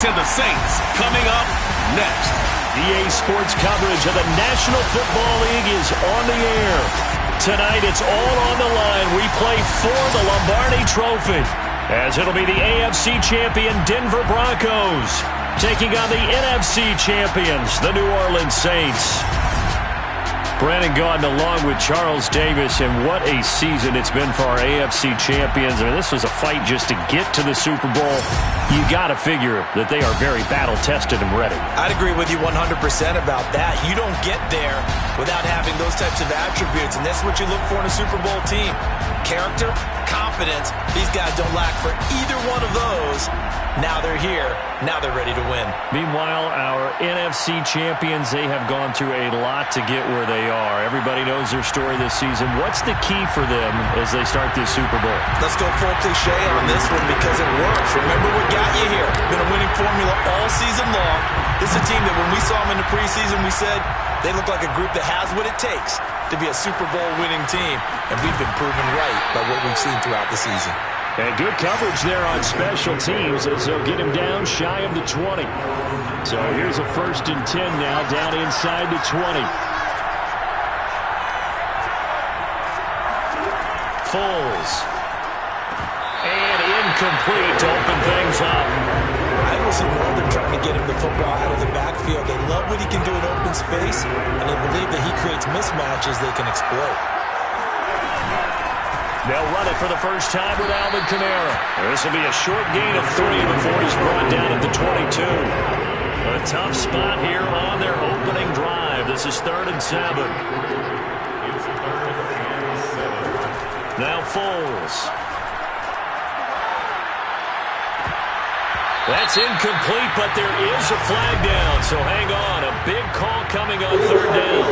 and the Saints coming up next. EA Sports coverage of the National Football League is on the air. Tonight it's all on the line. We play for the Lombardi Trophy, as it'll be the AFC champion Denver Broncos taking on the NFC champions, the New Orleans Saints. Brandon Gaudin along with Charles Davis, and what a season it's been for our AFC champions. I mean, this was a fight just to get to the Super Bowl. You got to figure that they are very battle-tested and ready. I'd agree with you 100% about that. You don't get there without having those types of attributes, and that's what you look for in a Super Bowl team. Character, confidence. These guys don't lack for either one of those. Now they're here. Now they're ready to win. Meanwhile, our NFC champions, they have gone through a lot to get where they are. Everybody knows their story this season. What's the key for them as they start this Super Bowl? Let's go full cliche on this one because it works. Remember what got you here. Been a winning formula all season long. This is a team that when we saw them in the preseason, we said they look like a group that has what it takes to be a Super Bowl winning team. And we've been proven right by what we've seen throughout the season. And good coverage there on special teams as they'll get him down shy of the 20. So here's a 1st and 10 now, down inside the 20. Foles. And incomplete to open things up. I will see more of them trying to get him the football out of the backfield. They love what he can do in open space, and they believe that he creates mismatches they can exploit. They'll run it for the first time with Alvin Kamara. This will be a short gain of 3 before he's brought down at the 22. A tough spot here on their opening drive. This is 3rd and 7. Now Foles. That's incomplete, but there is a flag down, so hang on. A big call coming on 3rd down.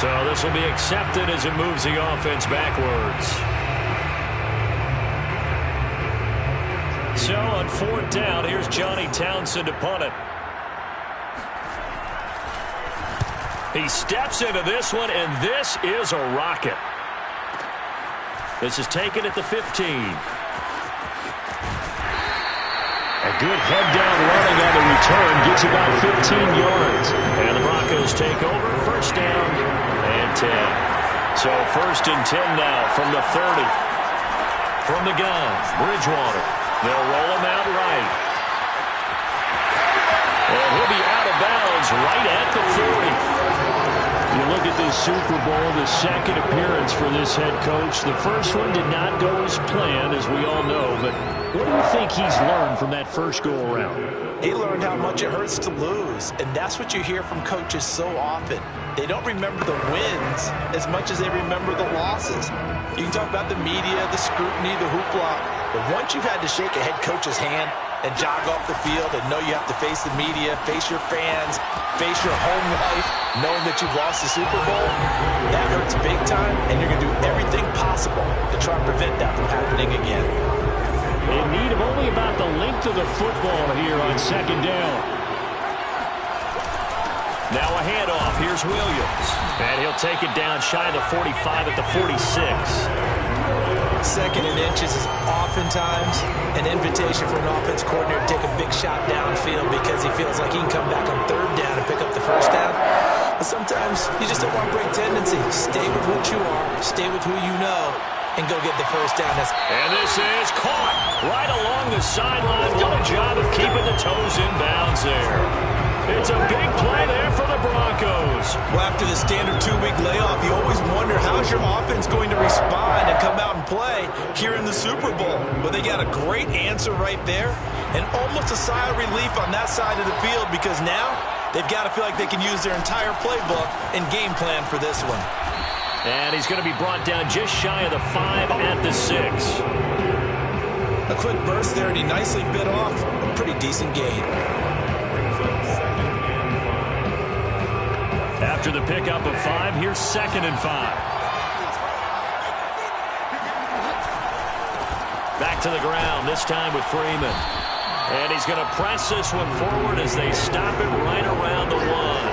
So this will be accepted as it moves the offense backwards. So on 4th down, here's Johnny Townsend to punt it. He steps into this one, and this is a rocket. This is taken at the 15. A good head-down running on the return gets about 15 yards. And the Broncos take over, 1st down and 10. So 1st and 10 now from the 30. From the gun, Bridgewater. They'll roll him out right. And he'll be out of bounds right at the 40. You look at this Super Bowl, the 2nd appearance for this head coach. The first one did not go as planned, as we all know. But what do you think he's learned from that first go-around? He learned how much it hurts to lose, and that's what you hear from coaches so often. They don't remember the wins as much as they remember the losses. You can talk about the media, the scrutiny, the hoopla, but once you've had to shake a head coach's hand and jog off the field and know you have to face the media, face your fans, face your home life, knowing that you've lost the Super Bowl, that hurts big time, and you're going to do everything possible to try and prevent that from happening again. In need of only about the length of the football here on 2nd down. Now a handoff. Here's Williams. And he'll take it down shy of the 45 at the 46. 2nd and inches is oftentimes an invitation for an offense coordinator to take a big shot downfield because he feels like he can come back on 3rd down and pick up the 1st down. But sometimes you just don't want to break tendencies. Stay with what you are. Stay with who you know. And go get the 1st down. And this is caught right along the sideline. What a job of keeping the toes in bounds there. It's a big play there for the Broncos. Well, after the standard 2-week layoff, you always wonder how's your offense going to respond and come out and play here in the Super Bowl. But they got a great answer right there and almost a sigh of relief on that side of the field because now they've got to feel like they can use their entire playbook and game plan for this one. And he's going to be brought down just shy of the 5 at the 6. A quick burst there, and he nicely bit off a pretty decent gain. After the pickup of 5, here's 2nd and 5. Back to the ground, this time with Freeman. And he's going to press this one forward as they stop it right around the 1.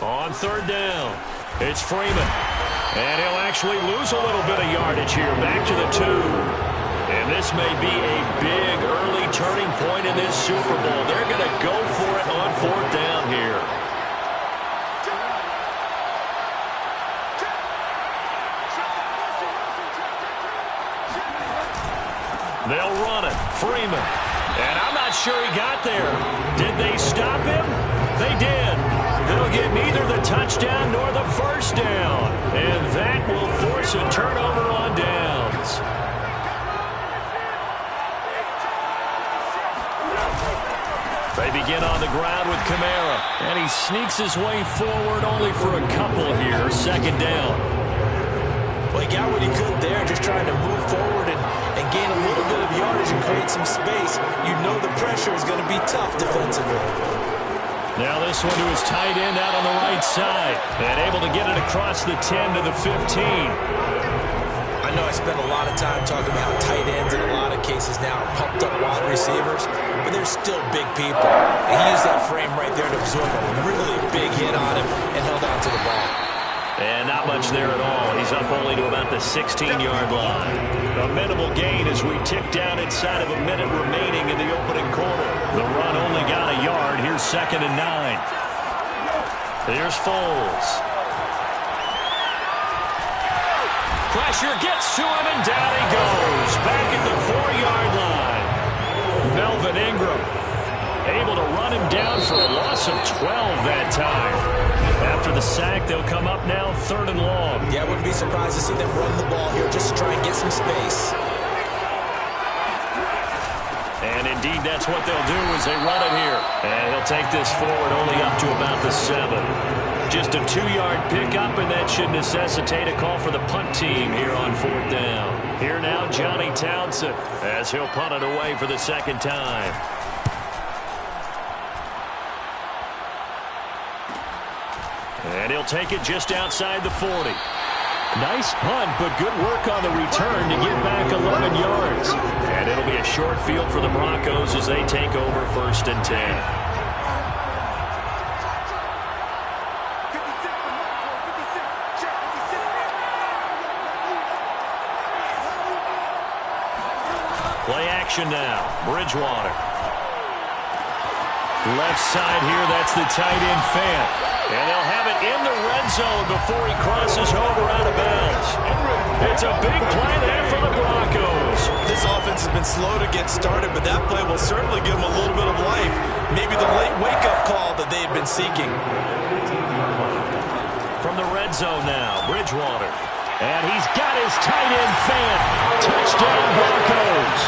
On third down, it's Freeman. And he'll actually lose a little bit of yardage here, back to the 2. And this may be a big early turning point in this Super Bowl. They're going to go for it on fourth down here. They'll run it. Freeman. And I'm not sure he got there. Did they stop him? They did. They'll get neither the touchdown nor the first down. And that will force a turnover on downs. They begin on the ground with Kamara. And he sneaks his way forward only for a couple here. Second down. Well, he got what he could there, just trying to move forward and gain a little bit of yardage and create some space. You know the pressure is going to be tough defensively. Now this one to his tight end out on the right side. And able to get it across the 10 to the 15. I know I spend a lot of time talking about tight ends in a lot of cases now, pumped up wide receivers, but they're still big people. And he used that frame right there to absorb a really big hit on him and held on to the ball. And not much there at all. He's up only to about the 16-yard line. A minimal gain as we tick down inside of a minute remaining in the opening quarter. The run only got a yard. Here's 2nd and 9. Here's Foles. Pressure gets to him, and down he goes. Back at the 4-yard line. Melvin Ingram able to run him down for a loss of 12 that time. After the sack, they'll come up now 3rd and long. Yeah, I wouldn't be surprised to see them run the ball here just to try and get some space. And indeed, that's what they'll do as they run it here. And he'll take this forward only up to about the 7. Just a 2-yard pickup, and that should necessitate a call for the punt team here on 4th down. Here now, Johnny Townsend, as he'll punt it away for the 2nd time. And he'll take it just outside the 40. Nice punt, but good work on the return to get back 11 yards. And it'll be a short field for the Broncos as they take over 1st and 10. Play action now. Bridgewater. Left side here, that's the tight end Fant. And they'll have it in the red zone before he crosses over out of bounds. It's a big play there for the Broncos. This offense has been slow to get started, but that play will certainly give them a little bit of life. Maybe the late wake-up call that they had been seeking. From the red zone now, Bridgewater. And he's got his tight end Fant. Touchdown, Broncos.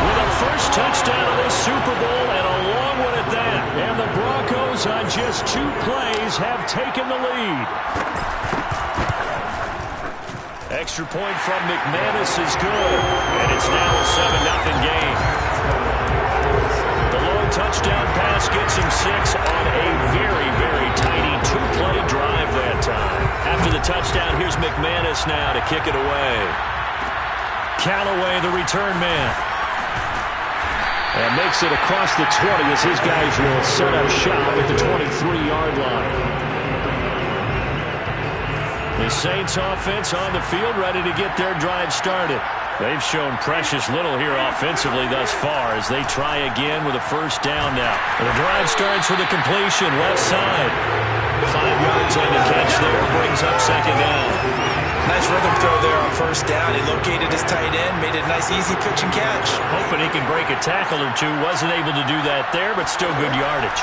With a first touchdown of this Super Bowl and a long one at that. And the Broncos on just 2 plays have taken the lead. Extra point from McManus is good. And it's now a 7-0 game. The long touchdown pass gets him 6 on a very, very tidy 2-play drive that time. After the touchdown, here's McManus now to kick it away. Callaway, the return man. And makes it across the 20 as his guys will set up shop at the 23-yard line. The Saints offense on the field ready to get their drive started. They've shown precious little here offensively thus far as they try again with a first down now. The drive starts with a completion left side. 5 yards on the catch there, brings up 2nd down. Nice rhythm throw there on first down. He located his tight end, made it a nice easy pitch and catch. Hoping he can break a tackle or two. Wasn't able to do that there, but still good yardage.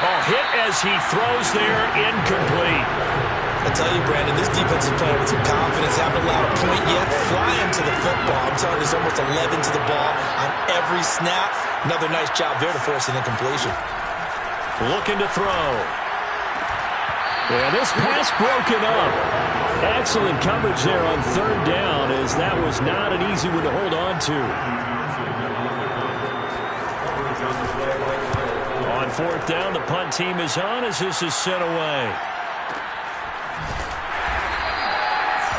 Oh, hit as he throws there, incomplete. I tell you, Brandon, this defense is playing with some confidence. Haven't allowed a point yet. Flying to the football. I'm telling you, there's almost 11 to the ball on every snap. Another nice job there to force an incompletion. Looking to throw. And this pass broken up. Excellent coverage there on third down, as that was not an easy one to hold on to. On fourth down, the punt team is on as this is sent away.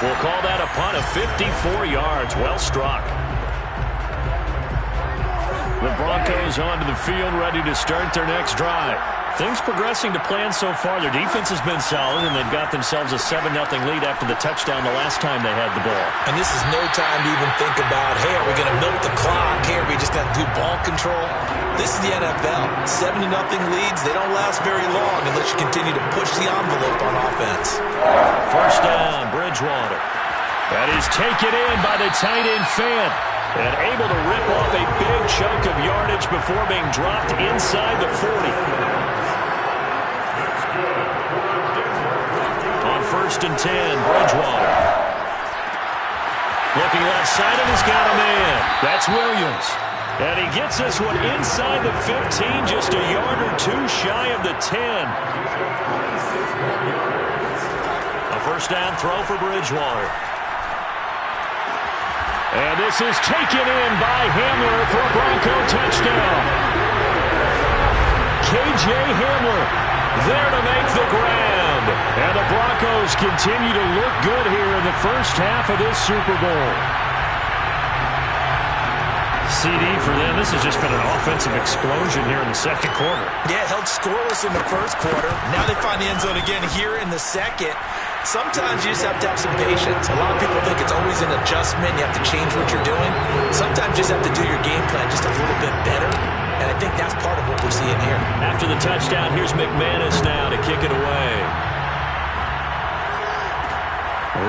We'll call that a punt of 54 yards. Well struck. The Broncos onto the field, ready to start their next drive. Things progressing to plan so far. Their defense has been solid, and they've got themselves a 7-0 lead after the touchdown the last time they had the ball. And this is no time to even think about, hey, are we going to milk the clock? Hey, are we just going to do ball control? This is the NFL. 7-0 leads, they don't last very long unless you continue to push the envelope on offense. First down, Bridgewater. That is taken in by the tight end Fant, and able to rip off a big chunk of yardage before being dropped inside the 40. On first and 10, Bridgewater. Looking left side, and he's got a man. That's Williams. And he gets this one inside the 15, just a yard or two shy of the 10. A first down throw for Bridgewater. And this is taken in by Hamler for a Bronco touchdown. K.J. Hamler there to make the grab. And the Broncos continue to look good here in the first half of this Super Bowl. CD for them. This has just been an offensive explosion here in the second quarter. Yeah, held scoreless in the first quarter. Now they find the end zone again here in the second. Sometimes you just have to have some patience. A lot of people think it's always an adjustment. You have to change what you're doing. Sometimes you just have to do your game plan just a little bit better. And I think that's part of what we're seeing here. After the touchdown, here's McManus now to kick it away.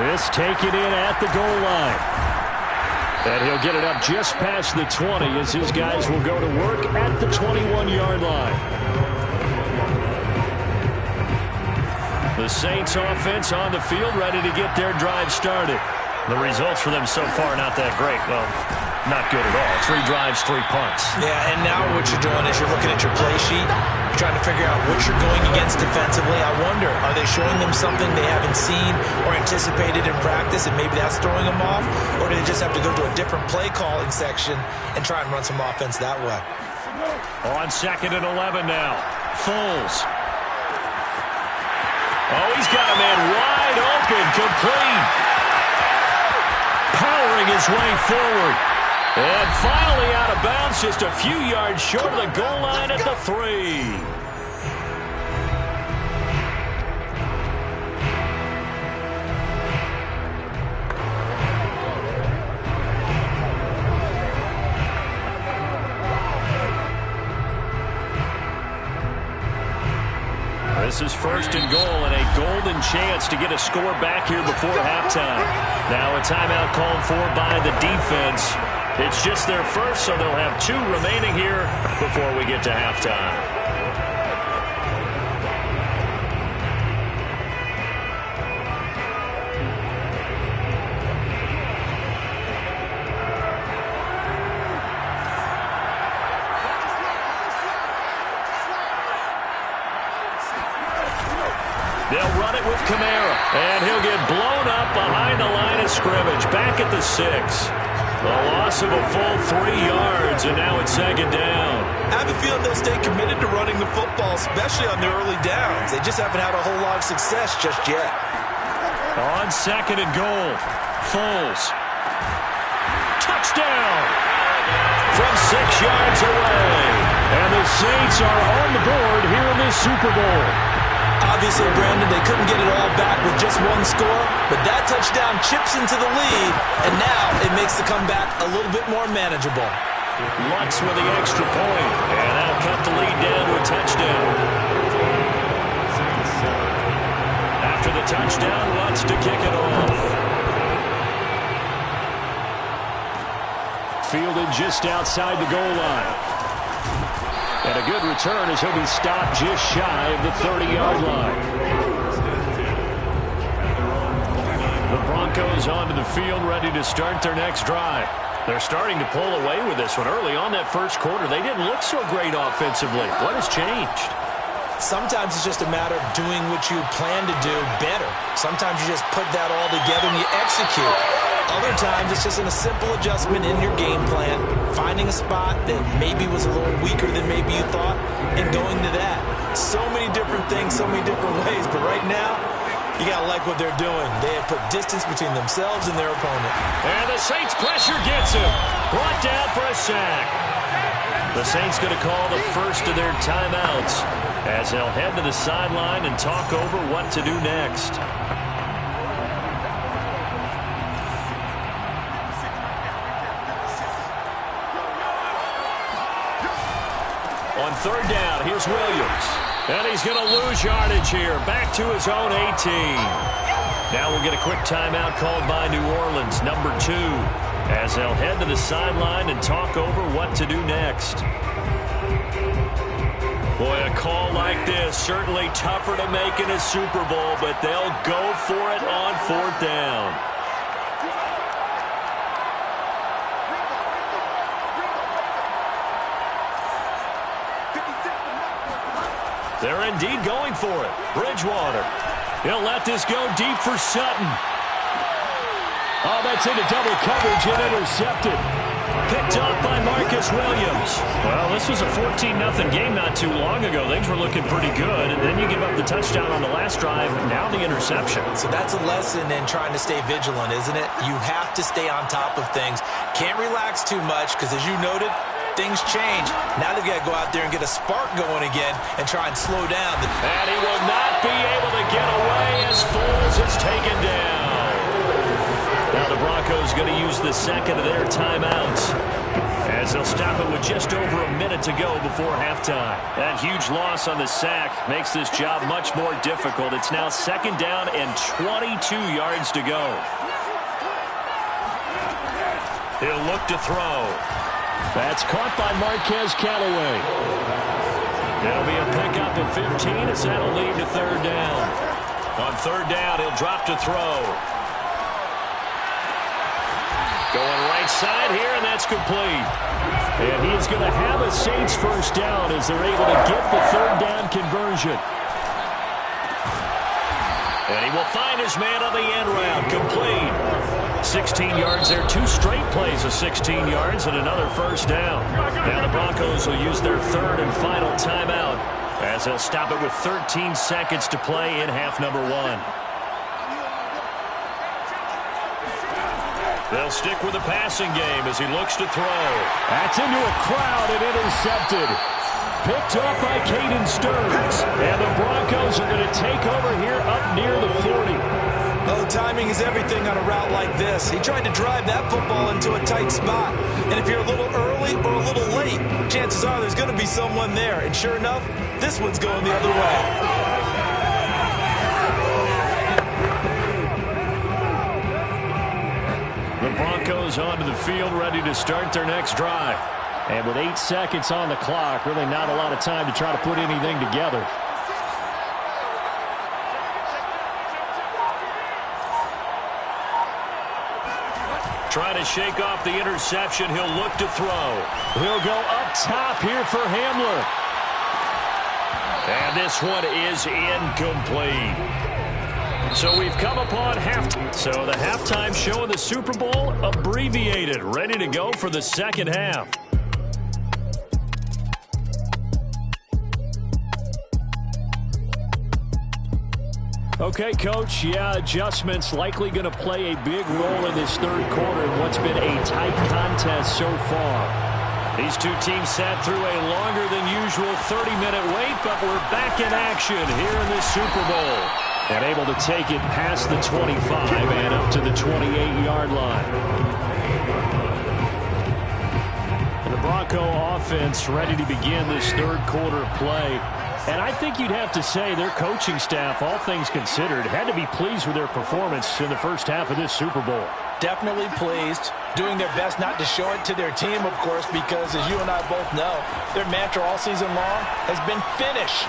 This taken in at the goal line. And he'll get it up just past the 20 as his guys will go to work at the 21-yard line. The Saints offense on the field, ready to get their drive started. The results for them so far not that great. Well, not good at all. 3 drives, 3 punts. Yeah, and now what you're doing is you're looking at your play sheet. You're trying to figure out what you're going against defensively. I wonder, are they showing them something they haven't seen or anticipated in practice, and maybe that's throwing them off? Or do they just have to go to a different play calling section and try and run some offense that way? On second and 11 now. Foles. Oh, he's got a man wide open, complete. Powering his way forward. And finally out of bounds, just a few yards short of the goal line at the 3. This is first and goal and a golden chance to get a score back here before halftime. Now a timeout called for by the defense. It's just their first, so they'll have 2 remaining here before we get to halftime. They'll run it with Kamara, and he'll get blown up behind the line of scrimmage, back at the 6. The loss of a full 3 yards, and now it's second down. I have a feeling they'll stay committed to running the football, especially on the early downs. They just haven't had a whole lot of success just yet. On second and goal, Foles. Touchdown! From 6 yards away. And the Saints are on the board here in this Super Bowl. Obviously, Brandon, they couldn't get it all back with just 1 score, but that touchdown chips into the lead, and now it makes the comeback a little bit more manageable. Lutz with the extra point, and that'll cut the lead down to a touchdown. After the touchdown, Lutz to kick it off. Fielded just outside the goal line. And a good return as he'll be stopped just shy of the 30-yard line. The Broncos onto the field, ready to start their next drive. They're starting to pull away with this one. Early on that first quarter, they didn't look so great offensively. What has changed? Sometimes it's just a matter of doing what you plan to do better. Sometimes you just put that all together and you execute. Other times it's just a simple adjustment in your game plan, finding a spot that maybe was a little weaker than maybe you thought, and going to that. So many different things, so many different ways, but right now, you got to like what they're doing. They have put distance between themselves and their opponent. And the Saints pressure gets him. Brought down for a sack. The Saints going to call the first of their timeouts as they'll head to the sideline and talk over what to do next. On third down, here's Williams. And he's going to lose yardage here. Back to his own 18. Now we'll get a quick timeout called by New Orleans, number 2, as they'll head to the sideline and talk over what to do next. Boy, a call like this, certainly tougher to make in a Super Bowl, but they'll go for it on fourth down. They're indeed going for it. Bridgewater. He'll let this go deep for Sutton. Oh, that's into double coverage and intercepted. Picked off by Marcus Williams. Well, this was a 14-0 game not too long ago. Things were looking pretty good, and then you give up the touchdown on the last drive, now the interception. So that's a lesson in trying to stay vigilant, isn't it? You have to stay on top of things. Can't relax too much because, as you noted, things change. Now they've got to go out there and get a spark going again and try and slow down. And he will not be able to get away as Foles is taken down. Now the Broncos going to use the second of their timeouts as they'll stop it with just over a minute to go before halftime. That huge loss on the sack makes this job much more difficult. It's now second down and 22 yards to go. He'll look to throw. That's caught by Marquez Callaway. That'll be a pickup of 15 as that'll lead to third down. On third down, he'll drop to throw. Going right side here, and that's complete. And he is going to have a Saints first down as they're able to get the third down conversion. And he will find his man on the end route. Complete. 16 yards there. 2 straight plays of 16 yards and another first down. Now the Broncos will use their third and final timeout as they'll stop it with 13 seconds to play in half number 1. They'll stick with the passing game as he looks to throw. That's into a crowd and intercepted. Picked up by Caden Stearns. And the Broncos are going to take over here up near the 40. Oh, timing is everything on a route like this. He tried to drive that football into a tight spot. And if you're a little early or a little late, chances are there's going to be someone there. And sure enough, this one's going the other way. The Broncos onto the field, ready to start their next drive. And with 8 seconds on the clock, really not a lot of time to try to put anything together. Trying to shake off the interception. He'll look to throw. He'll go up top here for Hamler. And this one is incomplete. So we've come upon halftime. So the halftime show of the Super Bowl abbreviated, ready to go for the second half. Okay, Coach, yeah, adjustments likely going to play a big role in this third quarter in what's been a tight contest so far. These two teams sat through a longer than usual 30-minute wait, but we're back in action here in this Super Bowl. And able to take it past the 25 and up to the 28-yard line. And the Bronco offense ready to begin this third quarter play. And I think you'd have to say their coaching staff, all things considered, had to be pleased with their performance in the first half of this Super Bowl. Definitely pleased. Doing their best not to show it to their team, of course, because as you and I both know, their mantra all season long has been finish.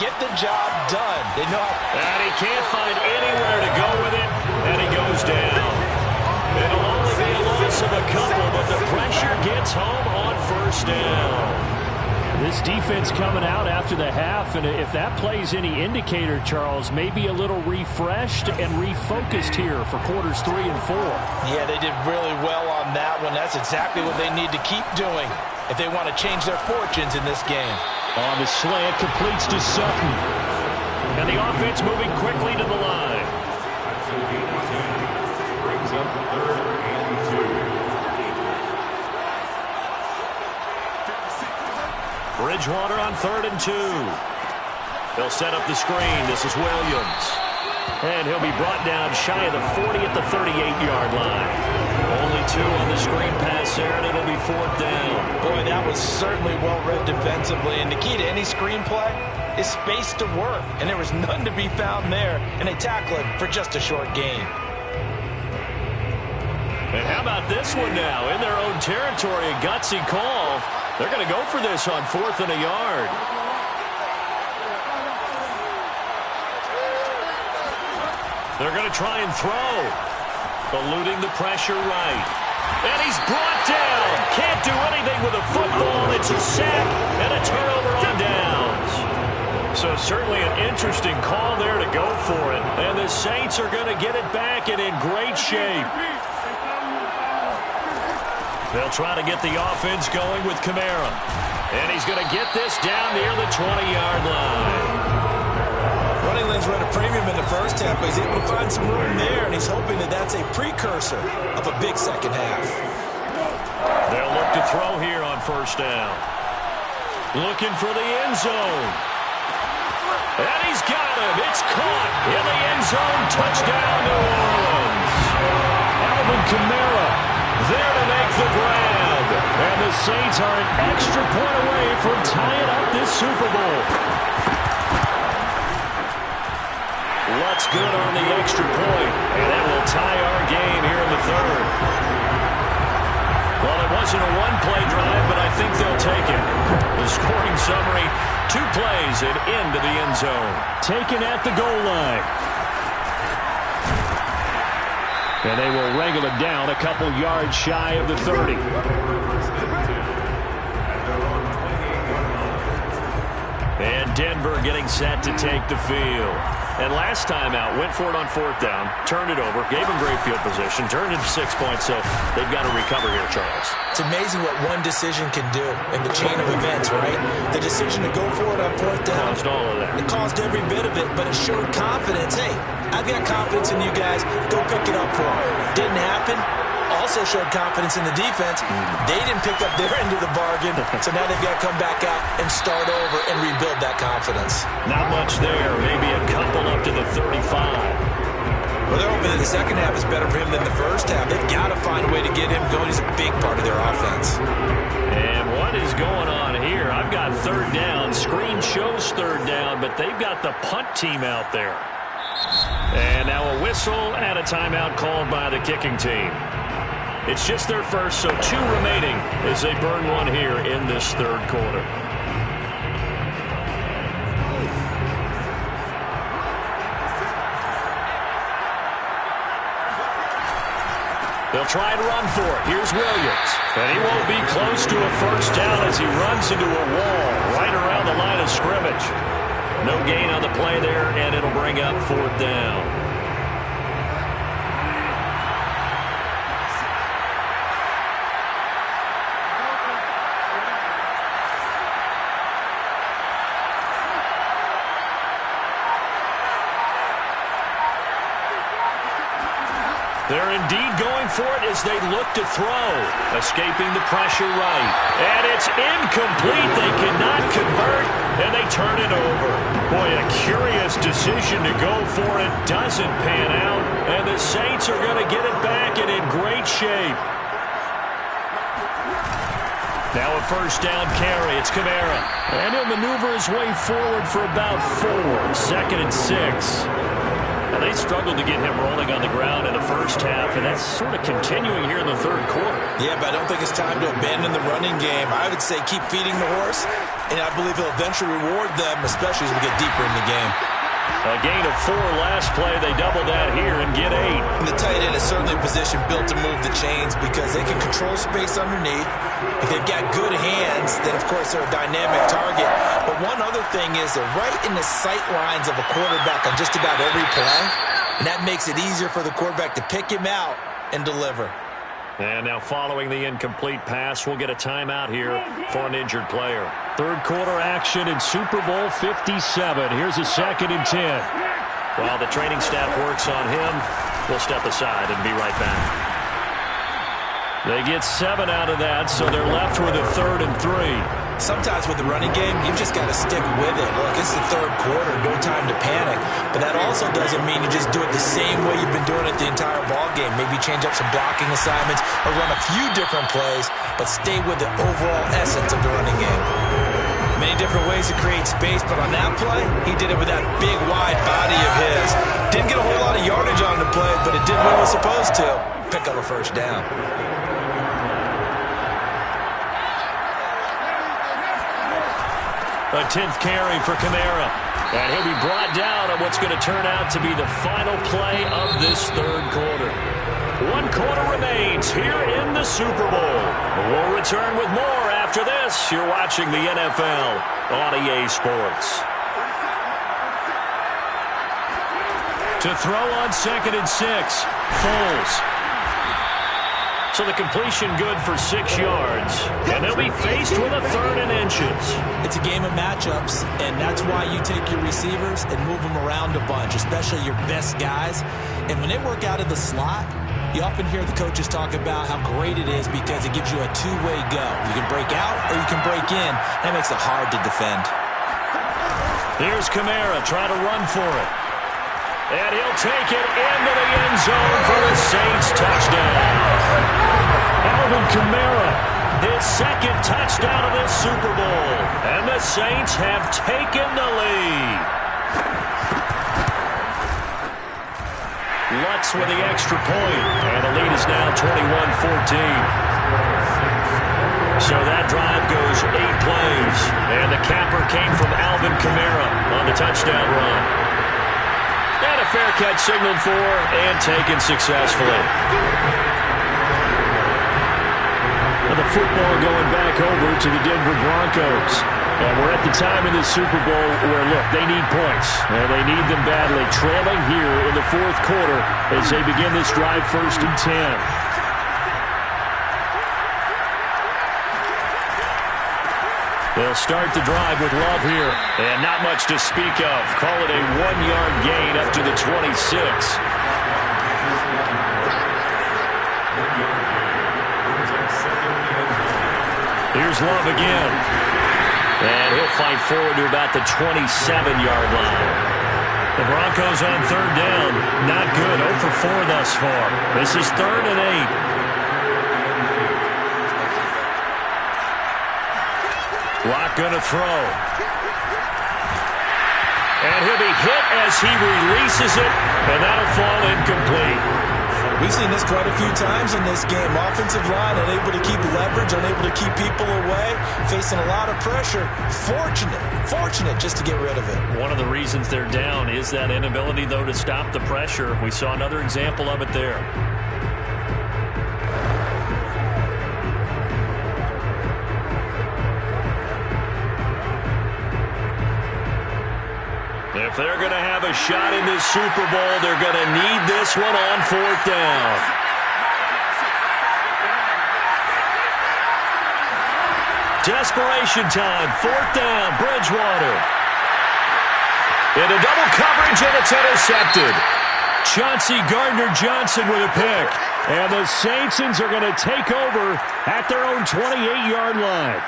Get the job done. They know how. And he can't find anywhere to go with it, and he goes down. It'll only be a loss of a couple, but the pressure gets home on first down. This defense coming out after the half, and if that plays any indicator, Charles, maybe a little refreshed and refocused here for quarters 3 and 4. Yeah, they did really well on that one. That's exactly what they need to keep doing if they want to change their fortunes in this game. On the slant, completes to Sutton. And the offense moving quickly to the line. Brings up 3rd and 2. Bridgewater on 3rd and 2. They'll set up the screen. This is Williams. And he'll be brought down shy of the 40 at the 38-yard line. Only 2 on the screen pass there, and it'll be 4th down. Boy, that was certainly well-read defensively. And the key to any screenplay is space to work. And there was none to be found there. And they tackle it for just a short gain. And how about this one now? In their own territory, a gutsy call. They're going to go for this on 4th and a yard. They're going to try and throw. Eluding the pressure right. And he's brought down. Can't do anything with a football. It's a sack and a turnover on downs. So certainly an interesting call there to go for it. And the Saints are going to get it back and in great shape. They'll try to get the offense going with Kamara. And he's going to get this down near the 20-yard line. Running lanes were at a premium in the first half, but he's able to find some room there, and he's hoping that that's a precursor of a big second half. They'll look to throw here on 1st down. Looking for the end zone. And he's got him. It's caught in the end zone. Touchdown, New Orleans. Alvin Kamara there to make the grab. And the Saints are an extra point away from tying up this Super Bowl. What's good on the extra point? And that will tie our game here in the 3rd. Well, it wasn't a one-play drive, but I think they'll take it. The scoring summary, 2 plays and into the end zone. Taken at the goal line. And they will wrangle it down a couple yards shy of the 30. And Denver getting set to take the field. And last time out, went for it on 4th down, turned it over, gave them great field position, turned it to 6 points, so they've got to recover here, Charles. It's amazing what one decision can do in the chain of events, right? The decision to go for it on 4th down. Caused all of that. It caused every bit of it, but it showed confidence. Hey, I've got confidence in you guys. Go pick it up for them. Didn't happen. Also showed confidence in the defense. They didn't pick up their end of the bargain, so now they've got to come back out and start over and rebuild that confidence. Not much there. Maybe a couple up to the 35. Well, they're hoping that the second half is better for him than the first half. They've got to find a way to get him going. He's a big part of their offense. And what is going on here? I've got 3rd down. Screen shows 3rd down, but they've got the punt team out there. And now a whistle and a timeout called by the kicking team. It's just their first, so 2 remaining as they burn one here in this 3rd quarter. They'll try and run for it. Here's Williams. And he won't be close to a 1st down as he runs into a wall right around the line of scrimmage. No gain on the play there, and it'll bring up 4th down. They're indeed going for it as they look to throw. Escaping the pressure right. And it's incomplete. They cannot convert, and they turn it over. Boy, a curious decision to go for it. Doesn't pan out, and the Saints are going to get it back and in great shape. Now a 1st down carry. It's Kamara. And he'll maneuver his way forward for about 4. 2nd and 6. Now, they struggled to get him rolling on the ground in the first half, and that's sort of continuing here in the 3rd quarter. Yeah, but I don't think it's time to abandon the running game. I would say keep feeding the horse, and I believe he'll eventually reward them, especially as we get deeper in the game. A gain of 4 last play. They double that here and get 8. And the tight end is certainly a position built to move the chains because they can control space underneath. If they've got good hands, then of course they're a dynamic target. But one other thing is they're right in the sight lines of a quarterback on just about every play. And that makes it easier for the quarterback to pick him out and deliver. And now following the incomplete pass, we'll get a timeout here for an injured player. Third quarter action in Super Bowl 57. Here's a 2nd and 10. While the training staff works on him, we'll step aside and be right back. They get 7 out of that, so they're left with a 3rd and 3. Sometimes with the running game, you've just got to stick with it. Look, it's the third quarter, no time to panic. But that also doesn't mean you just do it the same way you've been doing it the entire ball game. Maybe change up some blocking assignments or run a few different plays, but stay with the overall essence of the running game. Many different ways to create space, but on that play, he did it with that big, wide body of his. Didn't get a whole lot of yardage on the play, but it did what it was supposed to. Pick up a first down. A 10th carry for Kamara. And he'll be brought down on what's going to turn out to be the final play of this third quarter. 1 quarter remains here in the Super Bowl. We'll return with more after this. You're watching the NFL on EA Sports. To throw on 2nd and 6. Foles. So the completion good for 6 yards. And they'll be faced with a 3rd and inches. It's a game of matchups, and that's why you take your receivers and move them around a bunch, especially your best guys. And when they work out of the slot, you often hear the coaches talk about how great it is because it gives you a two-way go. You can break out or you can break in. That makes it hard to defend. Here's Kamara trying to run for it. And he'll take it into the end zone for the Saints touchdown. Alvin Kamara, his 2nd touchdown of this Super Bowl. And the Saints have taken the lead. Lutz with the extra point. And the lead is now 21-14. So that drive goes 8 plays. And the capper came from Alvin Kamara on the touchdown run. And a fair catch signaled for and taken successfully. And the football going back over to the Denver Broncos. And we're at the time in the Super Bowl where, look, they need points. And they need them badly. Trailing here in the 4th quarter as they begin this drive 1st and 10. They'll start the drive with Love here. And not much to speak of. Call it a 1-yard gain up to the 26. Here's Love again. And he'll fight forward to about the 27-yard line. The Broncos on 3rd down. Not good. 0 for 4 thus far. This is 3rd and 8. Locke going to throw. And he'll be hit as he releases it, and that'll fall incomplete. We've seen this quite a few times in this game. Offensive line unable to keep leverage, unable to keep people away, facing a lot of pressure. Fortunate just to get rid of it. One of the reasons they're down is that inability, though, to stop the pressure. We saw another example of it there. If they're going to have a shot in this Super Bowl, they're going to need this one on 4th down. Desperation time. 4th down. Bridgewater. Into double coverage, and it's intercepted. Chauncey Gardner-Johnson with a pick. And the Saints are going to take over at their own 28-yard line.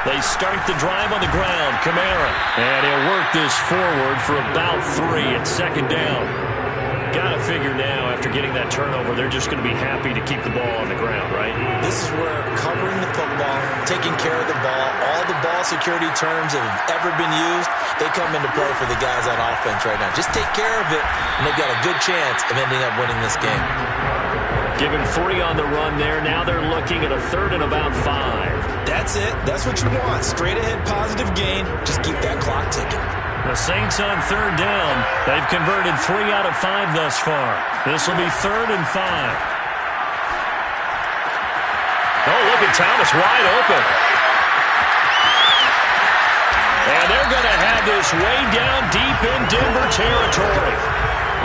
They start the drive on the ground. Kamara. And he'll work this forward for about 3 at 2nd down. Got to figure now, after getting that turnover, they're just going to be happy to keep the ball on the ground, right? This is where covering the football taking care of the ball. All the ball security terms that have ever been used, they come into play for the guys on offense right now. Just take care of it, and they've got a good chance of ending up winning this game. Given 3 on the run there. Now they're looking at a 3rd and about 5. That's it. That's what you want. Straight ahead positive gain. Just keep that clock ticking. The Saints on 3rd down. They've converted 3 out of 5 thus far. This will be 3rd and 5. Oh, look at Thomas wide open. And they're going to have this way down deep in Denver territory.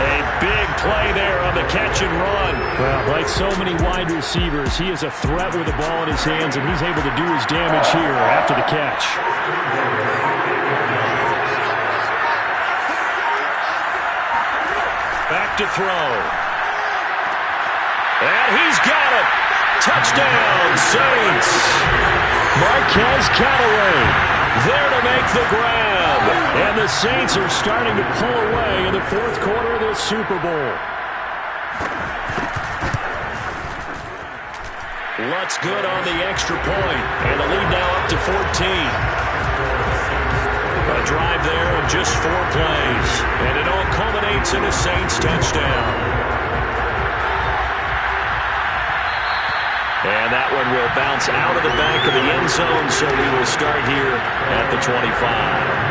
A big play there on the catch and run. Well, like so many wide receivers, he is a threat with the ball in his hands, and he's able to do his damage here after the catch. Back to throw. And he's got it. Touchdown, Saints. Marquez Callaway there to make the grab. And the Saints are starting to pull away in the 4th quarter of this Super Bowl. Lutz good on the extra point. And the lead now up to 14. A drive there of just 4 plays. And it all culminates in a Saints touchdown. And that one will bounce out of the back of the end zone, so we will start here at the 25.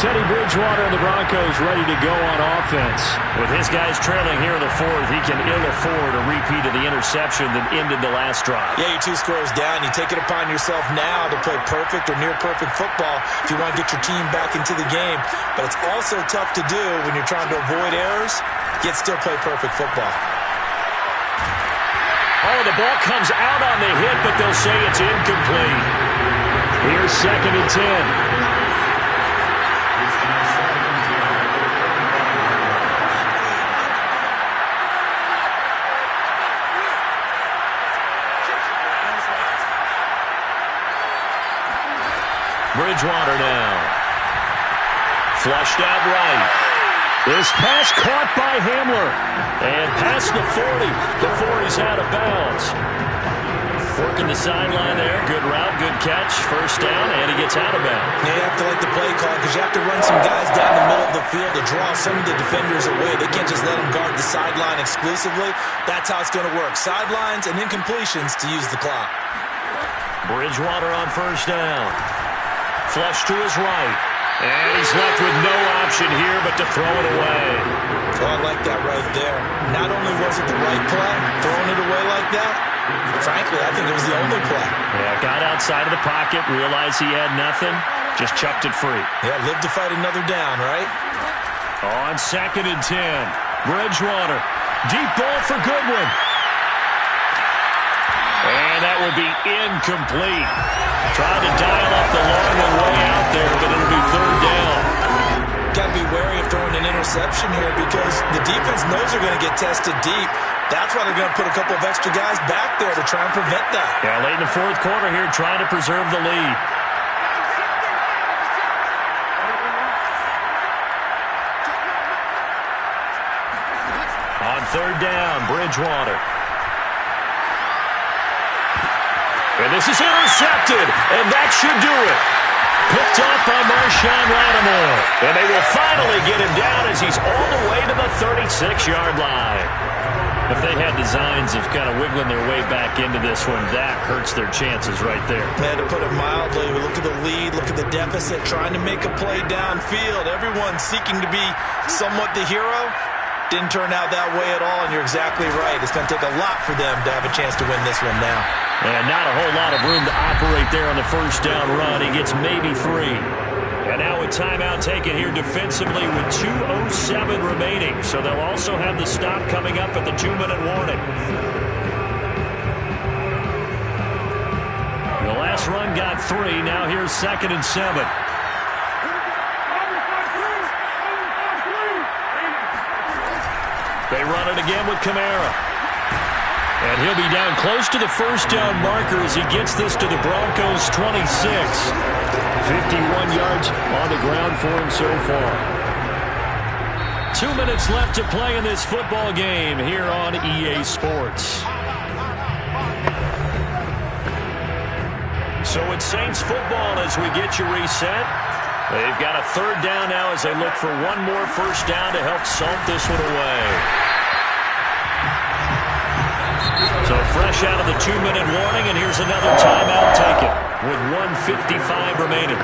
Teddy Bridgewater and the Broncos ready to go on offense. With his guys trailing here in the 4th, he can ill afford a repeat of the interception that ended the last drive. Yeah, you're 2 scores down. You take it upon yourself now to play perfect or near-perfect football if you want to get your team back into the game. But it's also tough to do when you're trying to avoid errors, yet still play perfect football. Oh, the ball comes out on the hit, but they'll say it's incomplete. Here's 2nd and 10. Bridgewater now. Flushed out right. This pass caught by Hamler. And past the 40 before he's out of bounds. Working the sideline there. Good route, good catch. First down, and he gets out of bounds. Yeah, you have to like the play call because you have to run some guys down the middle of the field to draw some of the defenders away. They can't just let them guard the sideline exclusively. That's how it's going to work. Sidelines and incompletions to use the clock. Bridgewater on first down. Flush to his right. And he's left with no option here but to throw it away. Oh, I like that right there. Not only was it the right play, throwing it away like that, frankly, I think it was the only play. Yeah, got outside of the pocket, realized he had nothing, just chucked it free. Yeah, live to fight another down, right? On 2nd and 10, Bridgewater. Deep ball for Goodwin. And that will be incomplete. Tried to dial up the long one way out there, but it'll be 3rd down. Got to be wary of throwing an interception here because the defense knows they're going to get tested deep. That's why they're going to put a couple of extra guys back there to try and prevent that. Yeah, late in the 4th quarter here, trying to preserve the lead. On 3rd down, Bridgewater. And this is intercepted, and that should do it. Picked up by Marshawn Lattimore. And they will finally get him down as he's all the way to the 36-yard line. If they had designs of kind of wiggling their way back into this one, that hurts their chances right there. Man, to put it mildly, we look at the lead, look at the deficit, trying to make a play downfield. Everyone seeking to be somewhat the hero. Didn't turn out that way at all, and you're exactly right. It's going to take a lot for them to have a chance to win this one now. And not a whole lot of room to operate there on the first down run. He gets maybe 3. And now a timeout taken here defensively with 2:07 remaining. So they'll also have the stop coming up at the 2-minute warning. The last run got 3. Now here's 2nd and 7. They run it again with Kamara. And he'll be down close to the first down marker as he gets this to the Broncos' 26. 51 yards on the ground for him so far. 2 minutes left to play in this football game here on EA Sports. So it's Saints football as we get you reset. They've got a third down now as they look for one more first down to help salt this one away. So fresh out of the 2-minute warning, and here's another timeout taken with 1:55 remaining.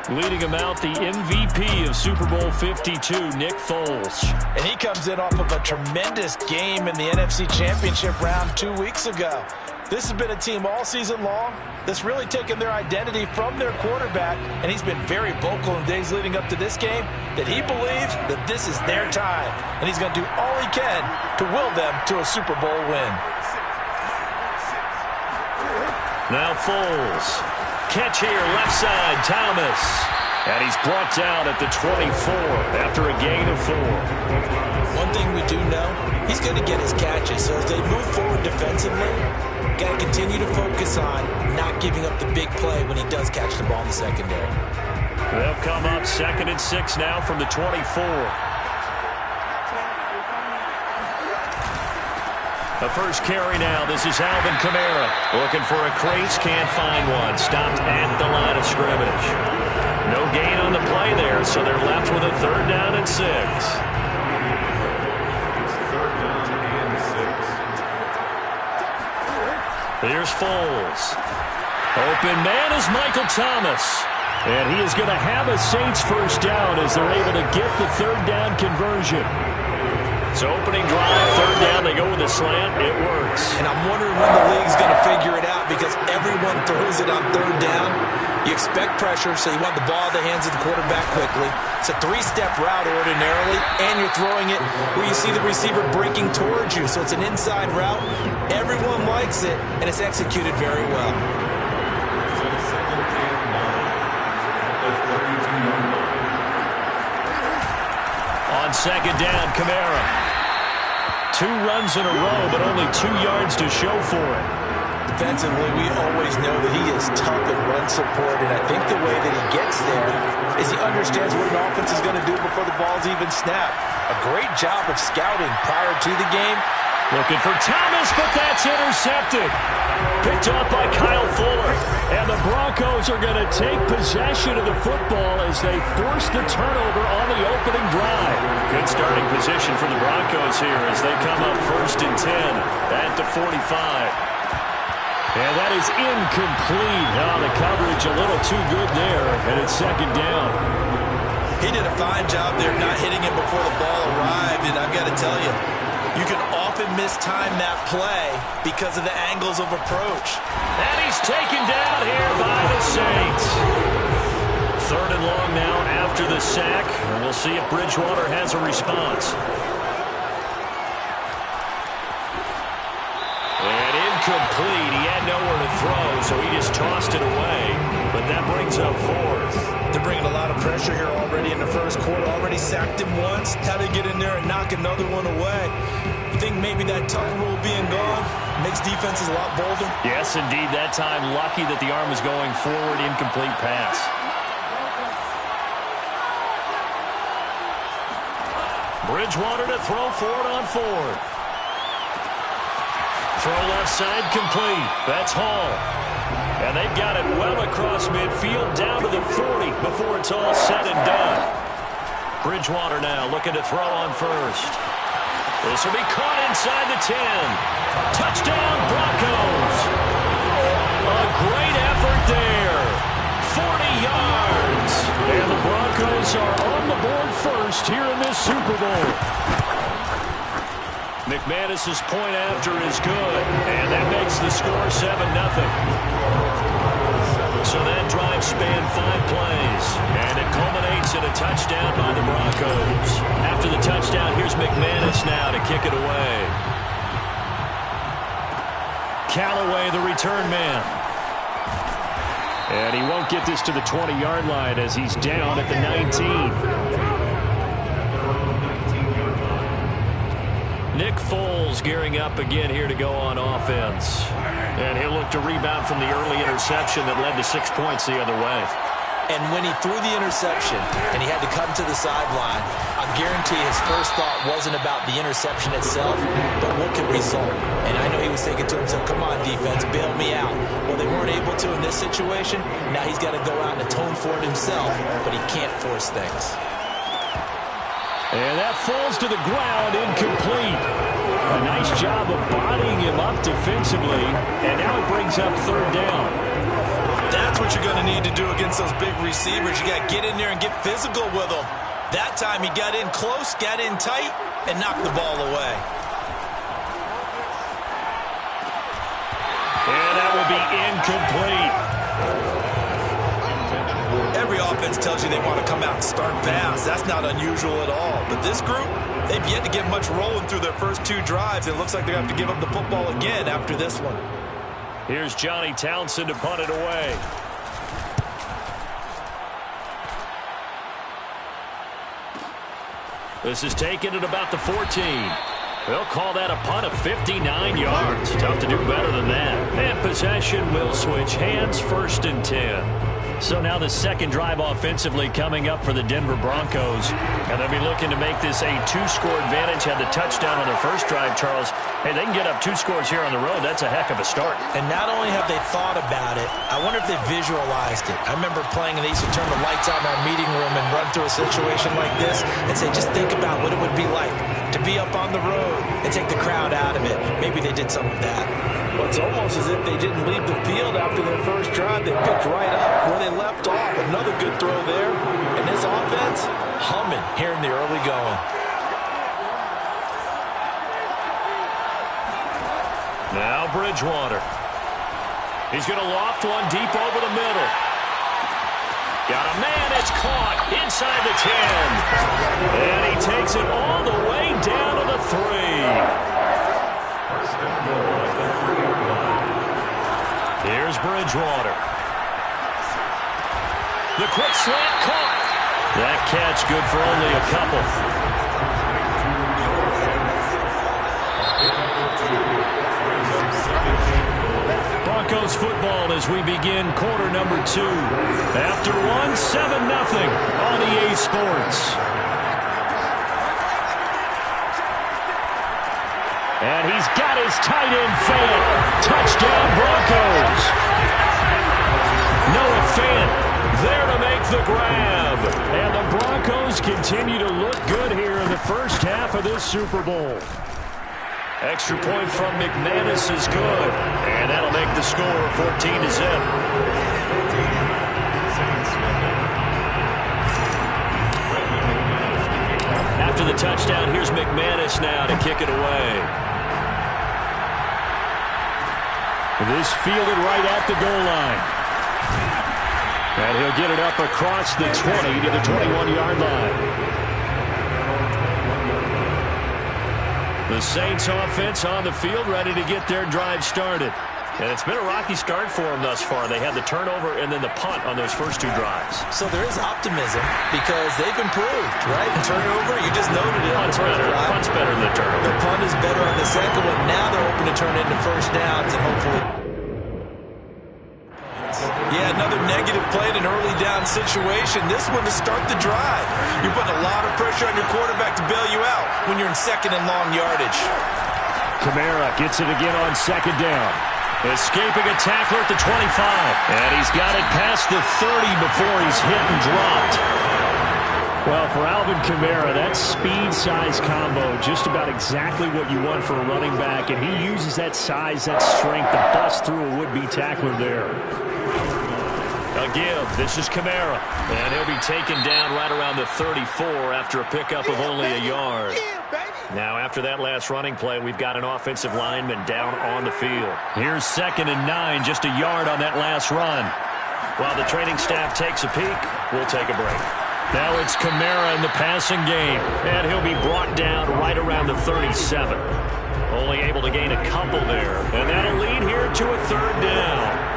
Leading him out, the MVP of Super Bowl 52, Nick Foles. And he comes in off of a tremendous game in the NFC Championship round 2 weeks ago. This has been a team all season long that's really taken their identity from their quarterback, and he's been very vocal in days leading up to this game that he believes that this is their time, and he's going to do all he can to will them to a Super Bowl win. Now Foles. Catch here, left side, Thomas. And he's brought down at the 24 after a gain of 4. One thing we do know, he's going to get his catches. So as they move forward defensively, Got to continue to focus on not giving up the big play when he does catch the ball in the secondary. They'll come up 2nd and 6 now from the 24. The first carry now. This is Alvin Kamara. Looking for a crease, can't find one. Stopped at the line of scrimmage. No gain on the play there, so they're left with a 3rd down and 6. Here's Foles. Open man is Michael Thomas. And he is going to have a Saints first down as they're able to get the 3rd down conversion. So opening drive, 3rd down, they go with a slant. It works. And I'm wondering when the league's going to figure it out because everyone throws it on 3rd down. You expect pressure, so you want the ball in the hands of the quarterback quickly. It's a 3-step route ordinarily, and you're throwing it where you see the receiver breaking towards you. So it's an inside route. Everyone likes it, and it's executed very well. On 2nd down, Kamara. 2 runs in a row, but only 2 yards to show for it. Defensively, we always know that he is tough in run support, and I think the way that he gets there is he understands what an offense is going to do before the ball's even snapped. A great job of scouting prior to the game. Looking for Thomas, but that's intercepted. Picked off by Kyle Fuller. And the Broncos are going to take possession of the football as they force the turnover on the opening drive. Good starting position for the Broncos here as they come up 1st and 10 at the 45. And that is incomplete. Oh, the coverage a little too good there, and it's 2nd down. He did a fine job there not hitting him before the ball arrived, and I've got to tell you, you can often mistime that play because of the angles of approach. And he's taken down here by the Saints. 3rd and long now after the sack, and we'll see if Bridgewater has a response. And incomplete. He had nowhere to throw, so he just tossed it away. But that brings up 4th. They're bringing a lot of pressure here already in the first quarter. Already sacked him once. How to get in there and knock another one away. You think maybe that Tucker rule being gone makes defenses a lot bolder? Yes, indeed. That time, lucky that the arm was going forward. Incomplete pass. Bridgewater to throw forward on 4th. Throw left side complete. That's Hall. And they've got it well across midfield down to the 40 before it's all said and done. Bridgewater now looking to throw on 1st. This will be caught inside the 10. Touchdown, Broncos. A great effort there. 40 yards. And the Broncos are on the board first here in this Super Bowl. McManus's point after is good, and that makes the score 7-0. So that drive spanned 5 plays, and it culminates in a touchdown by the Broncos. After the touchdown, here's McManus now to kick it away. Callaway, the return man. And he won't get this to the 20-yard line as he's down at the 19. Nick Foles gearing up again here to go on offense. And he'll look to rebound from the early interception that led to 6 points the other way. And when he threw the interception and he had to come to the sideline, I guarantee his first thought wasn't about the interception itself, but what could result. And I know he was thinking to himself, come on, defense, bail me out. Well, they weren't able to in this situation. Now he's got to go out and atone for it himself, but he can't force things. And that falls to the ground, incomplete. A nice job of bodying him up defensively, and now it brings up 3rd down. That's what you're going to need to do against those big receivers. You got to get in there and get physical with them. That time he got in close, got in tight, and knocked the ball away. And that will be incomplete. Every offense tells you they want to come out and start fast. That's not unusual at all. But this group, they've yet to get much rolling through their first 2 drives. It looks like they have to give up the football again after this one. Here's Johnny Townsend to punt it away. This is taken at about the 14. They'll call that a punt of 59 yards. Tough to do better than that. And possession will switch hands, 1st and 10. So now the second drive offensively coming up for the Denver Broncos. And they'll be looking to make this a 2-score advantage. Had the touchdown on their first drive, Charles. Hey, they can get up 2 scores here on the road. That's a heck of a start. And not only have they thought about it, I wonder if they visualized it. I remember playing and they used to turn the lights out in our meeting room and run through a situation like this and say, just think about what it would be like to be up on the road and take the crowd out of it. Maybe they did some of that. Well, it's almost as if they didn't leave the field after their first drive. They picked right up where they left off. Another good throw there. And this offense, humming here in the early going. Now Bridgewater. He's going to loft one deep over the middle. Got a man, it's caught inside the 10. And he takes it all the way down to the 3. Here's Bridgewater. The quick slant caught. That catch good for only a couple. Broncos football as we begin quarter number 2. After 1, 7-0 on EA Sports. And he's got his tight end Fant. Touchdown Broncos. Noah Fant there to make the grab. And the Broncos continue to look good here in the first half of this Super Bowl. Extra point from McManus is good. And that'll make the score 14-0. After the touchdown, here's McManus now to kick it away. This fielded right at the goal line. And he'll get it up across the 20 to the 21-yard line. The Saints offense on the field ready to get their drive started. And it's been a rocky start for them thus far. They had the turnover and then the punt on those first 2 drives. So there is optimism because they've improved, right? The turnover, you just noted it. Punt's better. Punt's better than the turnover. The punt is better on the second one. Now they're hoping to turn into first downs and hopefully. Yeah, another negative play in an early down situation. This one to start the drive. You're putting a lot of pressure on your quarterback to bail you out when you're in second and long yardage. Kamara gets it again on second down. Escaping a tackler at the 25. And he's got it past the 30 before he's hit and dropped. Well, for Alvin Kamara, that speed-size combo, just about exactly what you want for a running back. And he uses that size, that strength to bust through a would-be tackler there. A give. This is Kamara. And he'll be taken down right around the 34 after a pickup of only a yard. Now, after that last running play, we've got an offensive lineman down on the field. Here's 2nd and 9, just a yard on that last run. While the training staff takes a peek, we'll take a break. Now it's Kamara in the passing game, and he'll be brought down right around the 37. Only able to gain a couple there, and that'll lead here to a 3rd down.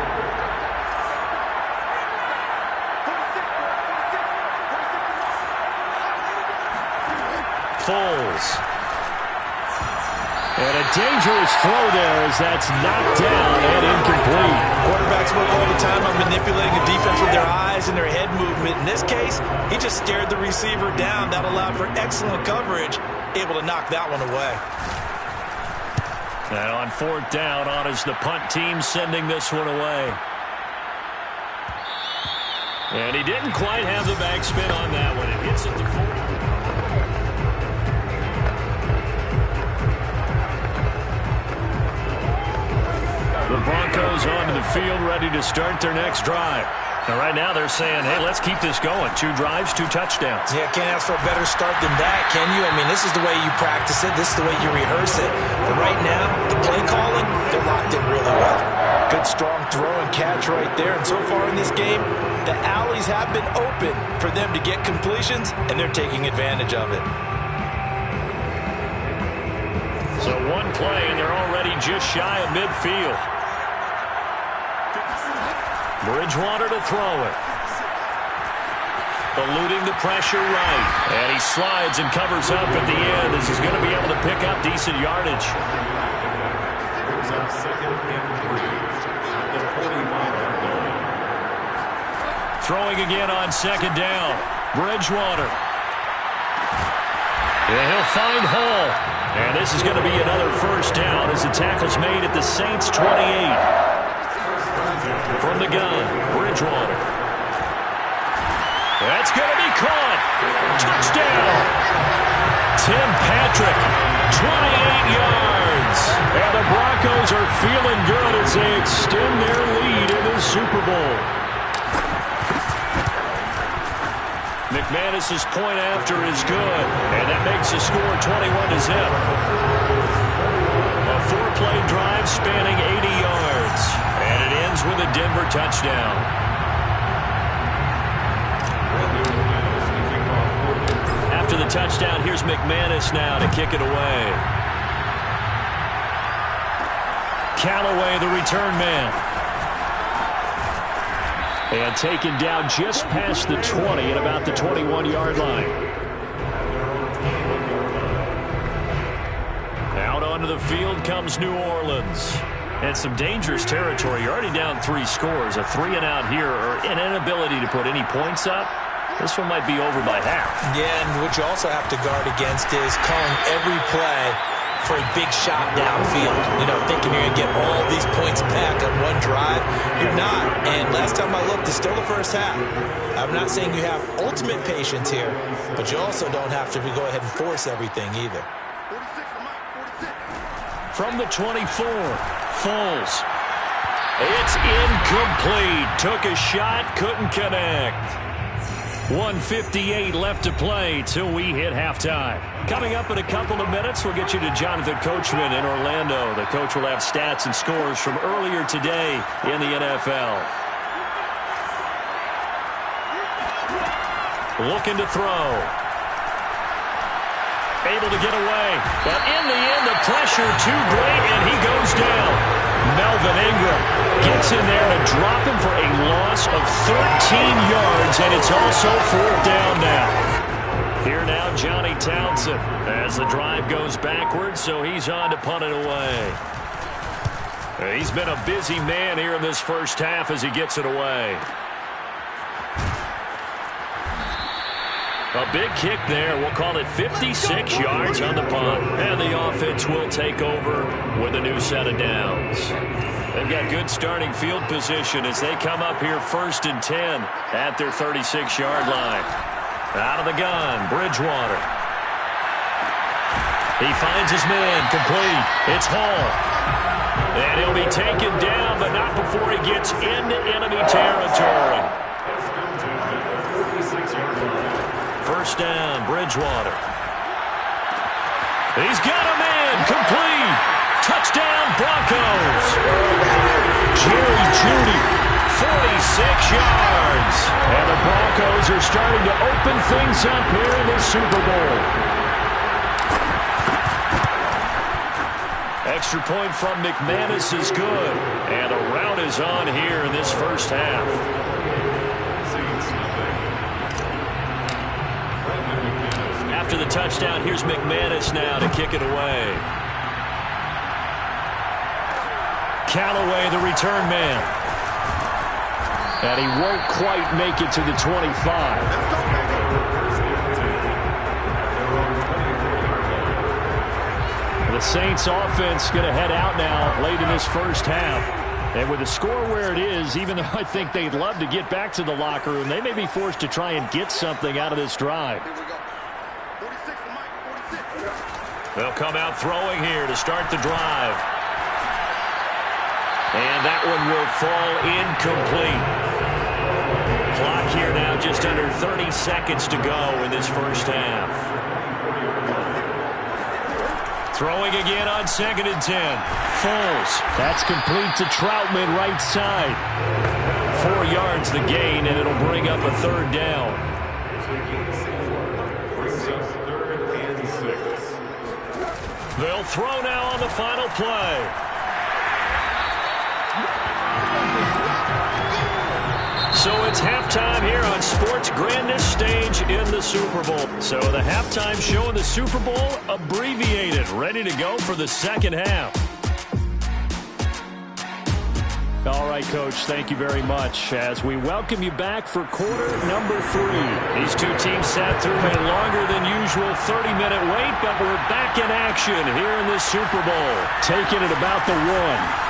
Foles. And a dangerous throw there as that's knocked down and incomplete. Quarterbacks work all the time on manipulating a defense with their eyes and their head movement. In this case, he just stared the receiver down. That allowed for excellent coverage, able to knock that one away. And on 4th down, on is the punt team sending this one away. And he didn't quite have the backspin on that one. It hits at the 40. The Broncos onto the field, ready to start their next drive. Now, right now, they're saying, hey, let's keep this going. 2 drives, 2 touchdowns. Yeah, can't ask for a better start than that, can you? I mean, this is the way you practice it. This is the way you rehearse it. But right now, the play calling, they're locked in really well. Good, strong throw and catch right there. And so far in this game, the alleys have been open for them to get completions, and they're taking advantage of it. So 1 play, and they're already just shy of midfield. Bridgewater to throw it. eluding the pressure right. And he slides and covers up at the end as he's going to be able to pick up decent yardage. Brings up 2nd and 3 at the 45-yard line. Throwing again on 2nd down. Bridgewater. And he'll find Hall. And this is going to be another first down as the tackle's made at the Saints' 28. From the gun, Bridgewater. That's going to be caught. Touchdown. Tim Patrick, 28 yards. And the Broncos are feeling good as they extend their lead in the Super Bowl. McManus's point after is good, and that makes the score 21-0. A 4-play drive spanning 80 yards, and it ends with a Denver touchdown. After the touchdown, here's McManus now to kick it away. Callaway, the return man. And taken down just past the 20 at about the 21-yard line. Out onto the field comes New Orleans. And some dangerous territory. You're already down 3 scores. A 3-and-out here, or an inability to put any points up. This one might be over by half. Yeah, and what you also have to guard against is calling every play for a big shot downfield. You know, thinking you're going to get all these points back on one drive. You're not. And last time I looked, it's still the first half. I'm not saying you have ultimate patience here, but you also don't have to go ahead and force everything either. From the 24, Foles. It's incomplete. Took a shot, couldn't connect. 1:58 left to play till we hit halftime. Coming up in a couple of minutes, we'll get you to Jonathan Coachman in Orlando. The coach will have stats and scores from earlier today in the NFL. Looking to throw. Able to get away. But in the end, the pressure too great, and he goes down. Melvin Ingram gets in there to drop him for a loss of 13 yards, and it's also 4th down now. Here now, Johnny Townsend, as the drive goes backwards, so he's on to punt it away. He's been a busy man here in this first half as he gets it away. A big kick there. We'll call it 56 yards on the punt. And the offense will take over with a new set of downs. They've got good starting field position as they come up here 1st and 10 at their 36-yard line. Out of the gun, Bridgewater. He finds his man, complete. It's Hall. And he'll be taken down, but not before he gets into enemy territory. First down, Bridgewater. He's got a man, complete. Touchdown, Broncos. Jerry Jeudy, 46 yards. And the Broncos are starting to open things up here in the Super Bowl. Extra point from McManus is good. And the rout is on here in this first half. After the touchdown, here's McManus now to kick it away. Callaway, the return man. And he won't quite make it to the 25. The Saints offense going to head out now late in this first half. And with the score where it is, even though I think they'd love to get back to the locker room, they may be forced to try and get something out of this drive. They'll come out throwing here to start the drive. And that one will fall incomplete. Clock here now just under 30 seconds to go in this first half. Throwing again on 2nd and 10. Foles. That's complete to Troutman, right side. 4 yards the gain, and it'll bring up a 3rd down. They'll throw now on the final play. So it's halftime here on sports' grandest stage in the Super Bowl. So the halftime show in the Super Bowl abbreviated, ready to go for the second half. All right, Coach, thank you very much as we welcome you back for quarter number 3. These two teams sat through a longer than usual 30-minute wait, but we're back in action here in the Super Bowl. Taking it about the 1.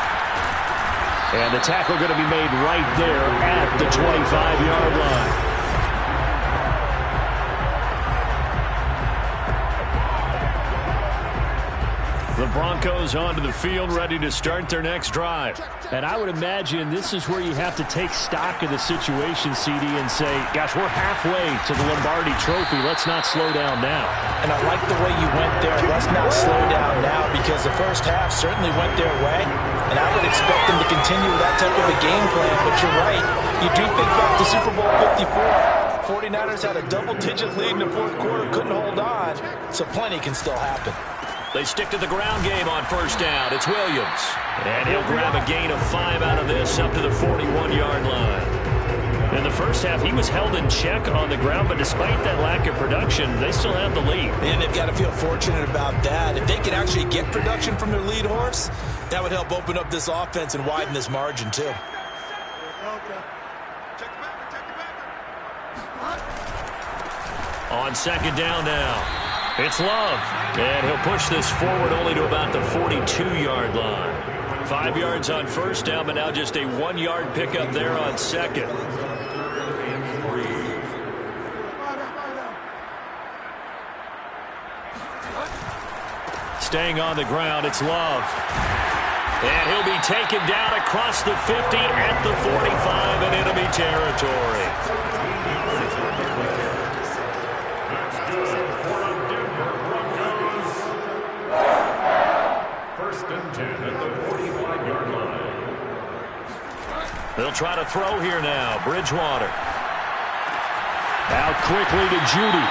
And the tackle going to be made right there at the 25-yard line. The Broncos onto the field, ready to start their next drive. And I would imagine this is where you have to take stock of the situation, CD, and say, gosh, we're halfway to the Lombardi Trophy. Let's not slow down now. And I like the way you went there. Let's not slow down now, because the first half certainly went their way. And I would expect them to continue with that type of a game plan. But you're right. You do think back to Super Bowl 54. 49ers had a double-digit lead in the fourth quarter, couldn't hold on. So plenty can still happen. They stick to the ground game on first down. It's Williams. And he'll grab a gain of 5 out of this up to the 41-yard line. In the first half, he was held in check on the ground, but despite that lack of production, they still have the lead. And they've got to feel fortunate about that. If they could actually get production from their lead horse, that would help open up this offense and widen this margin, too. On second down now. It's Love, and he'll push this forward only to about the 42-yard line. 5 yards on first down, but now just a 1-yard pickup there on second. Staying on the ground, it's Love. And he'll be taken down across the 50 at the 45 in enemy territory. They'll try to throw here now. Bridgewater. Out quickly to Judy.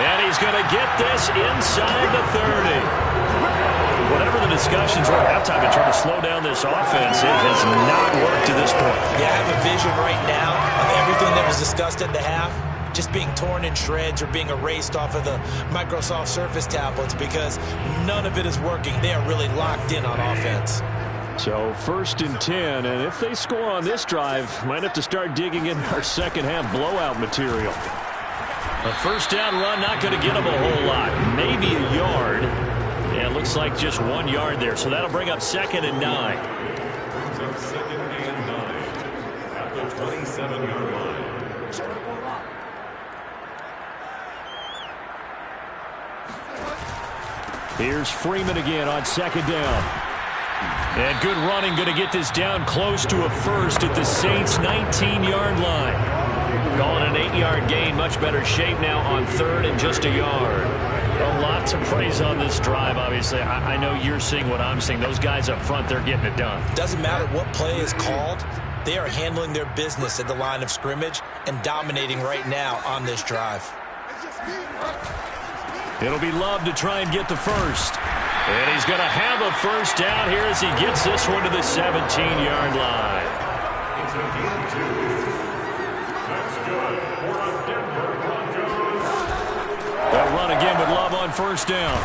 And he's going to get this inside the 30. Whatever the discussions were at halftime in trying to slow down this offense, it has not worked to this point. Yeah, I have a vision right now of everything that was discussed at the half just being torn in shreds or being erased off of the Microsoft Surface tablets, because none of it is working. They are really locked in on offense. So 1st and 10, and if they score on this drive, might have to start digging in our second half blowout material. A first down run, not going to get them a whole lot. Maybe a yard. Yeah, it looks like just 1 yard there. So that'll bring up 2nd and 9. Brings up 2nd and 9 at the 27-yard line. Here's Freeman again on 2nd down. And good running, going to get this down close to a first at the Saints' 19-yard line. Calling an 8-yard gain, much better shape now on 3rd and just a yard. A lot to praise on this drive, obviously. I know you're seeing what I'm seeing. Those guys up front, they're getting it done. Doesn't matter what play is called. They are handling their business at the line of scrimmage and dominating right now on this drive. It'll be Love to try and get the first. And he's going to have a first down here as he gets this one to the 17-yard line. It's a gain of 2. That's good for a Denver Broncos. They'll run again with Love on first down.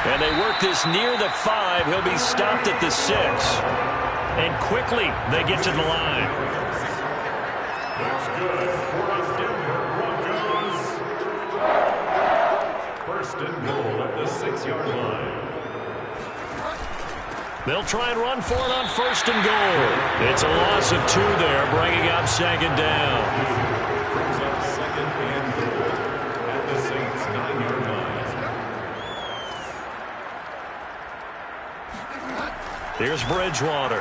And they work this near the 5. He'll be stopped at the 6. And quickly they get to the line. That's good for a Denver Broncos. 1st and goal at the 6-yard line. They'll try and run for it on 1st and goal. It's a loss of 2 there, bringing up 2nd down. Brings up 2nd and goal at the Saints' 9-yard line. Here's Bridgewater.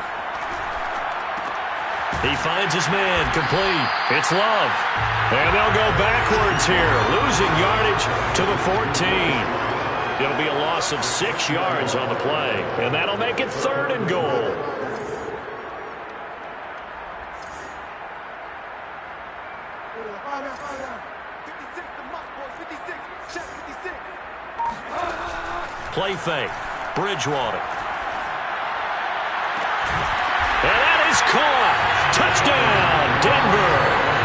He finds his man, complete. It's Love. And they'll go backwards here, losing yardage to the 14. It'll be a loss of 6 yards on the play, and that'll make it 3rd and goal. Play fake. Bridgewater. And that is caught. Touchdown, Denver.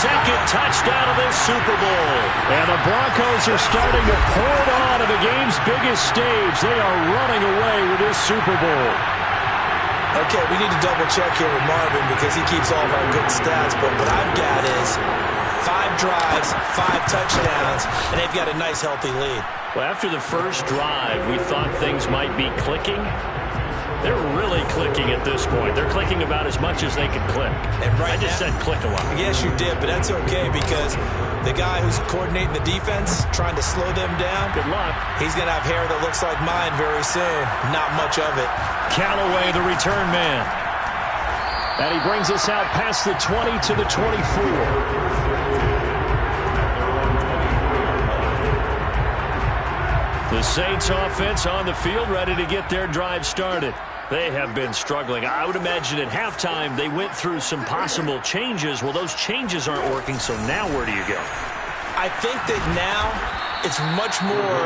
second touchdown of this Super Bowl. And the Broncos are starting to pour it on at the game's biggest stage. They are running away with this Super Bowl. Okay, we need to double-check here with Marvin because he keeps all of our good stats. But what I've got is 5 drives, 5 touchdowns, and they've got a nice, healthy lead. Well, after the first drive, we thought things might be clicking. They're really clicking at this point. They're clicking about as much as they can click. And right I just said click a lot. Yes, you did, but that's okay because the guy who's coordinating the defense, trying to slow them down, Good luck. he's going to have hair that looks like mine very soon. Not much of it. Callaway, the return man. And he brings us out past the 20 to the 24. The Saints offense on the field, ready to get their drive started. They have been struggling. I would imagine at halftime they went through some possible changes. Well, those changes aren't working, so now where do you go? I think that now it's much more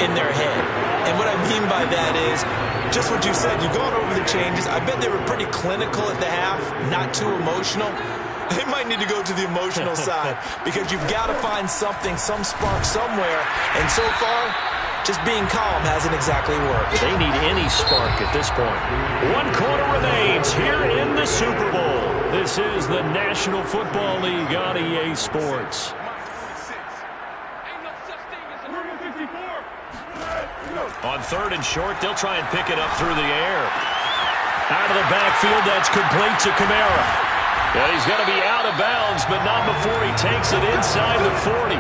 in their head. And what I mean by that is just what you said. You've gone over the changes. I bet they were pretty clinical at the half, not too emotional. They might need to go to the emotional side because you've got to find something, some spark somewhere. And so far, just being calm hasn't exactly worked. They need any spark at this point. 1 quarter remains here in the Super Bowl. This is the National Football League on EA Sports. On 3rd and short, they'll try and pick it up through the air. Out of the backfield, that's complete to Kamara. And he's going to be out of bounds, but not before he takes it inside the 40.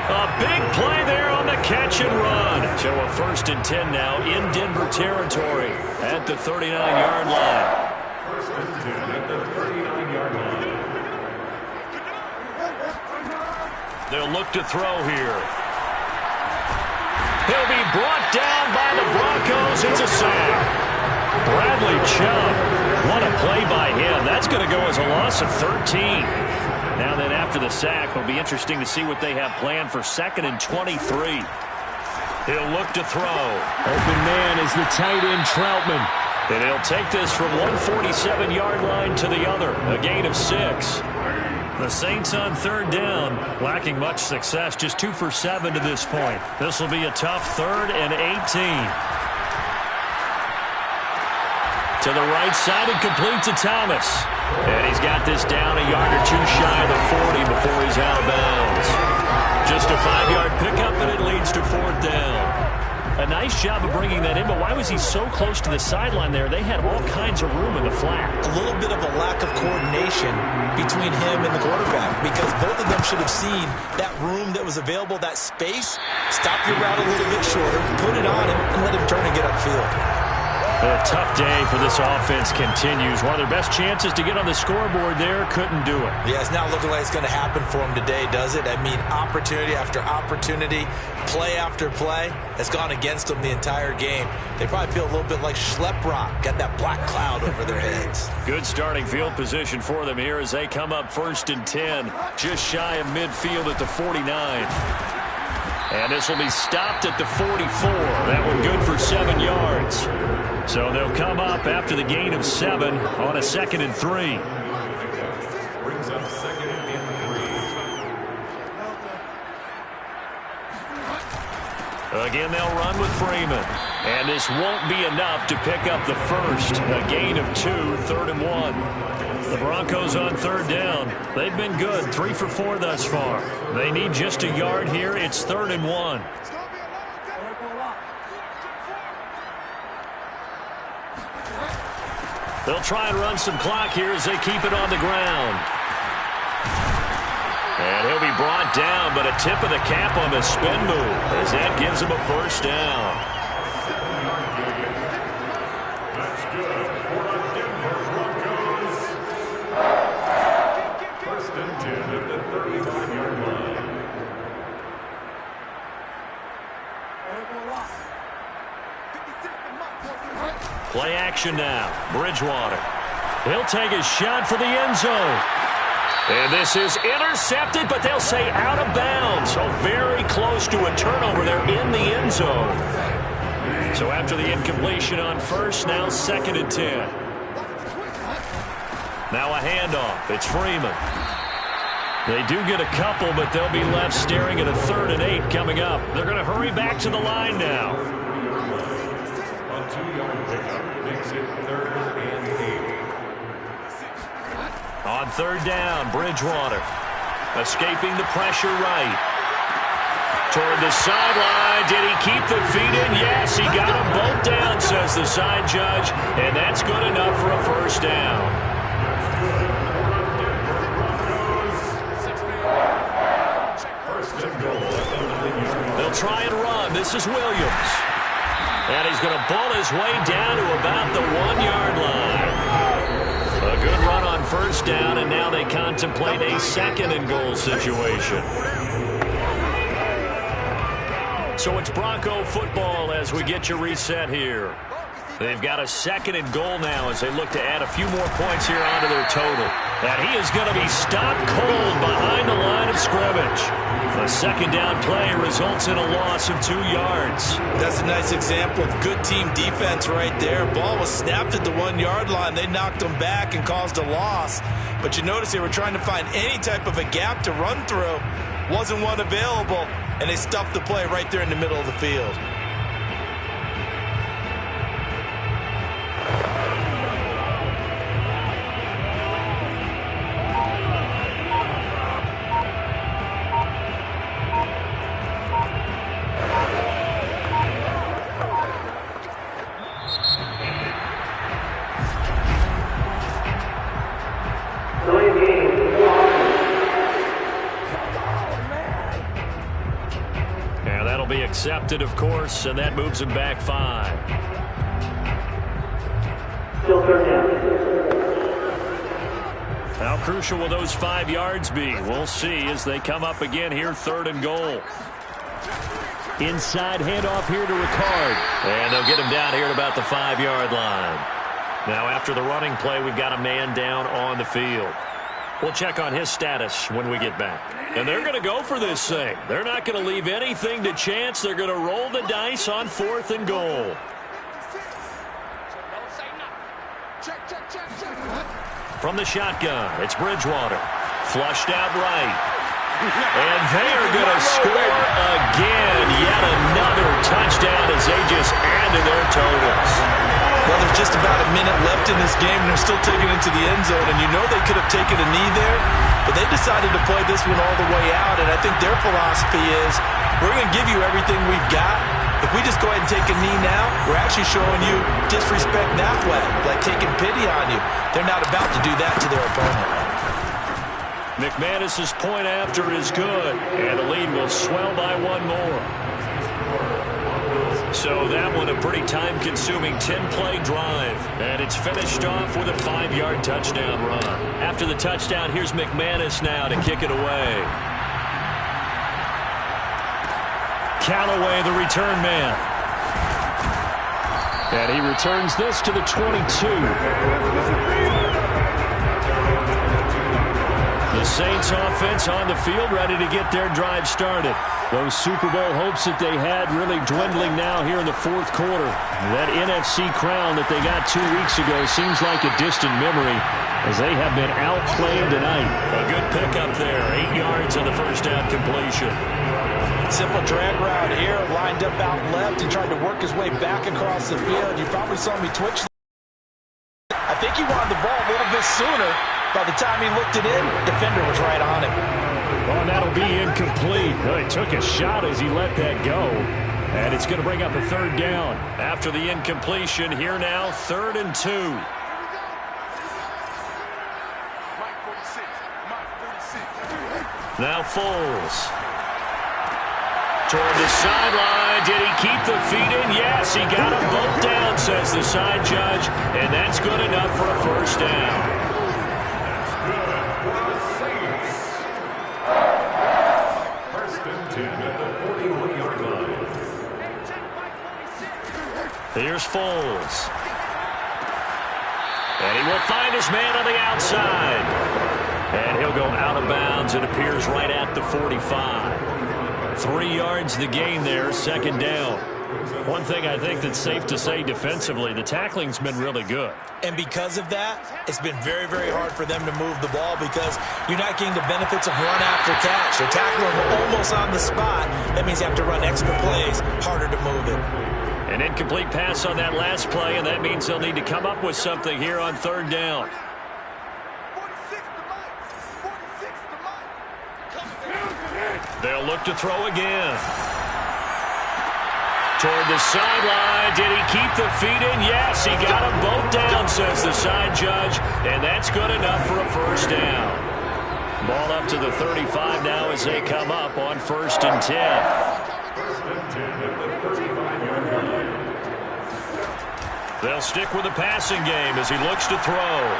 A big play there on the catch and run. So a 1st and 10 now in Denver territory at the 39-yard line. 1st and 10 at the 39-yard line. They'll look to throw here. He'll be brought down by the Broncos. It's a sack. Bradley Chubb. What a play by him. That's going to go as a loss of 13. Now then, after the sack, it'll be interesting to see what they have planned for 2nd and 23. He'll look to throw. Open man is the tight end, Troutman. And he'll take this from 147-yard line to the other. A gain of 6. The Saints on 3rd down, lacking much success. Just 2 for 7 to this point. This will be a tough 3rd and 18. To the right side and complete to Thomas. And he's got this down a yard or 2 shy of the 40 before he's out of bounds. Just a 5-yard pickup, and it leads to 4th down. A nice job of bringing that in, but why was he so close to the sideline there? They had all kinds of room in the flat. A little bit of a lack of coordination between him and the quarterback because both of them should have seen that room that was available, that space. Stop your route a little bit shorter, put it on him, and let him turn and get upfield. A tough day for this offense continues. One of their best chances to get on the scoreboard there, couldn't do it. Yeah, it's not looking like it's going to happen for them today, does it? I mean, opportunity after opportunity, play after play has gone against them the entire game. They probably feel a little bit like Schlepp-Rock, got that black cloud over their heads. Good starting field position for them here as they come up 1st and 10, just shy of midfield at the 49. And this will be stopped at the 44. That one good for 7 yards. So they'll come up after the gain of 7 on a 2nd and 3. Brings up 2nd and 3. Again, they'll run with Freeman. And this won't be enough to pick up the first. A gain of 2, 3rd and 1. The Broncos on 3rd down. They've been good, 3 for 4 thus far. They need just a yard here. It's 3rd and 1. They'll try and run some clock here as they keep it on the ground. And he'll be brought down, but a tip of the cap on the spin move as that gives him a 1st down. That's good for the Denver Broncos. 1st and 10 at the 35-yard line. Play action now. Bridgewater. He'll take a shot for the end zone. And this is intercepted, but they'll say out of bounds. So very close to a turnover there in the end zone. So after the incompletion on 1st, now 2nd and 10. Now a handoff. It's Freeman. They do get a couple, but they'll be left staring at a 3rd and 8 coming up. They're going to hurry back to the line now. A 2-yard pickup makes it 3rd and 8. On 3rd down, Bridgewater. Escaping the pressure right. Toward the sideline. Did he keep the feet in? Yes, he got them both down, says the side judge. And that's good enough for a 1st down. They'll try and run. This is Williams. And he's going to pull his way down to about the 1-yard line. A good run on 1st down, and now they contemplate a 2nd and goal situation. So it's Bronco football as we get you reset here. They've got a 2nd and goal now as they look to add a few more points here onto their total. And he is going to be stopped cold behind the line of scrimmage. A 2nd down play results in a loss of 2 yards. That's a nice example of good team defense right there. Ball was snapped at the 1-yard line. They knocked them back and caused a loss. But you notice they were trying to find any type of a gap to run through. Wasn't one available, and they stuffed the play right there in the middle of the field. Accepted, of course, and that moves him back 5. Still 3rd down. How crucial will those 5 yards be? We'll see as they come up again here, 3rd and goal. Inside handoff here to Ricard. And they'll get him down here at about the 5-yard line. Now after the running play, we've got a man down on the field. We'll check on his status when we get back. And they're going to go for this thing. They're not going to leave anything to chance. They're going to roll the dice on 4th and goal. From the shotgun, it's Bridgewater. Flushed out right. And they are going to score again. Yet another touchdown as they just add to their totals. Well, there's just about a minute left in this game, and they're still taking it to the end zone. And you know they could have taken a knee there, but they decided to play this one all the way out. And I think their philosophy is, we're going to give you everything we've got. If we just go ahead and take a knee now, we're actually showing you disrespect that way, like taking pity on you. They're not about to do that to their opponent. McManus's point after is good, and the lead will swell by 1 more. So that one a pretty time-consuming 10-play drive. And it's finished off with a 5-yard touchdown run. After the touchdown, here's McManus now to kick it away. Callaway, the return man. And he returns this to the 22. The Saints offense on the field, ready to get their drive started. Those Super Bowl hopes that they had really dwindling now here in the 4th quarter. That NFC crown that they got 2 weeks ago seems like a distant memory as they have been outplayed tonight. A good pickup there, 8 yards on the 1st down completion. Simple drag route here, lined up out left and tried to work his way back across the field. You probably saw me twitch. I think he wanted the ball a little bit sooner. By the time he looked it in, defender was right on him. Well, and that'll be incomplete. Well, he took a shot as he let that go. And it's going to bring up a 3rd down. After the incompletion, here now, 3rd and 2. Now Foles. Toward the sideline. Did he keep the feet in? Yes, he got them both down, says the side judge. And that's good enough for a 1st down. Here's Foles. And he will find his man on the outside. And he'll go out of bounds. It appears right at the 45. 3 yards the gain there, 2nd down. One thing I think that's safe to say defensively, the tackling's been really good. And because of that, it's been very, very hard for them to move the ball because you're not getting the benefits of run after catch. They're tackling them almost on the spot. That means you have to run extra plays, harder to move it. An incomplete pass on that last play, and that means they'll need to come up with something here on third down. They'll look to throw again. Toward the sideline. Did he keep the feet in? Yes, he got them both down, says the side judge, and that's good enough for a first down. Ball up to the 35 now as they come up on 1st and 10. They'll stick with the passing game as he looks to throw.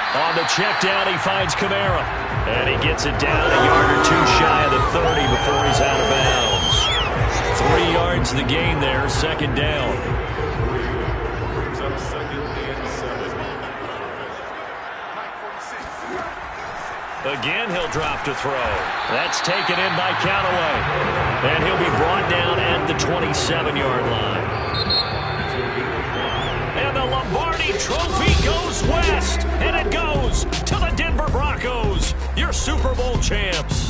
On the check down, he finds Kamara. And he gets it down a yard or two shy of the 30 before he's out of bounds. 3 yards the gain there, 2nd down. Brings up 2nd and 7. Again, he'll drop to throw. That's taken in by Callaway. And he'll be brought down at the 27-yard line. And the Lombardi Trophy goes west. And it goes to the Denver Broncos, your Super Bowl champs.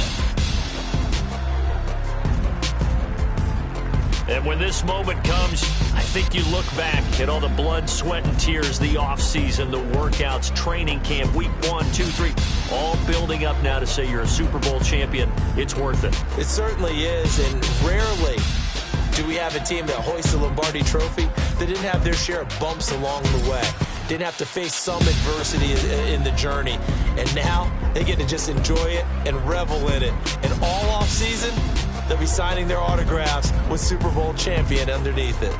And when this moment comes, I think you look back at all the blood, sweat, and tears, the offseason, the workouts, training camp, week 1, 2, 3, all building up now to say you're a Super Bowl champion. It's worth it. It certainly is, and rarely do we have a team that hoists the Lombardi Trophy that didn't have their share of bumps along the way, didn't have to face some adversity in the journey, and now they get to just enjoy it and revel in it. And all offseason, they'll be signing their autographs with Super Bowl champion underneath it.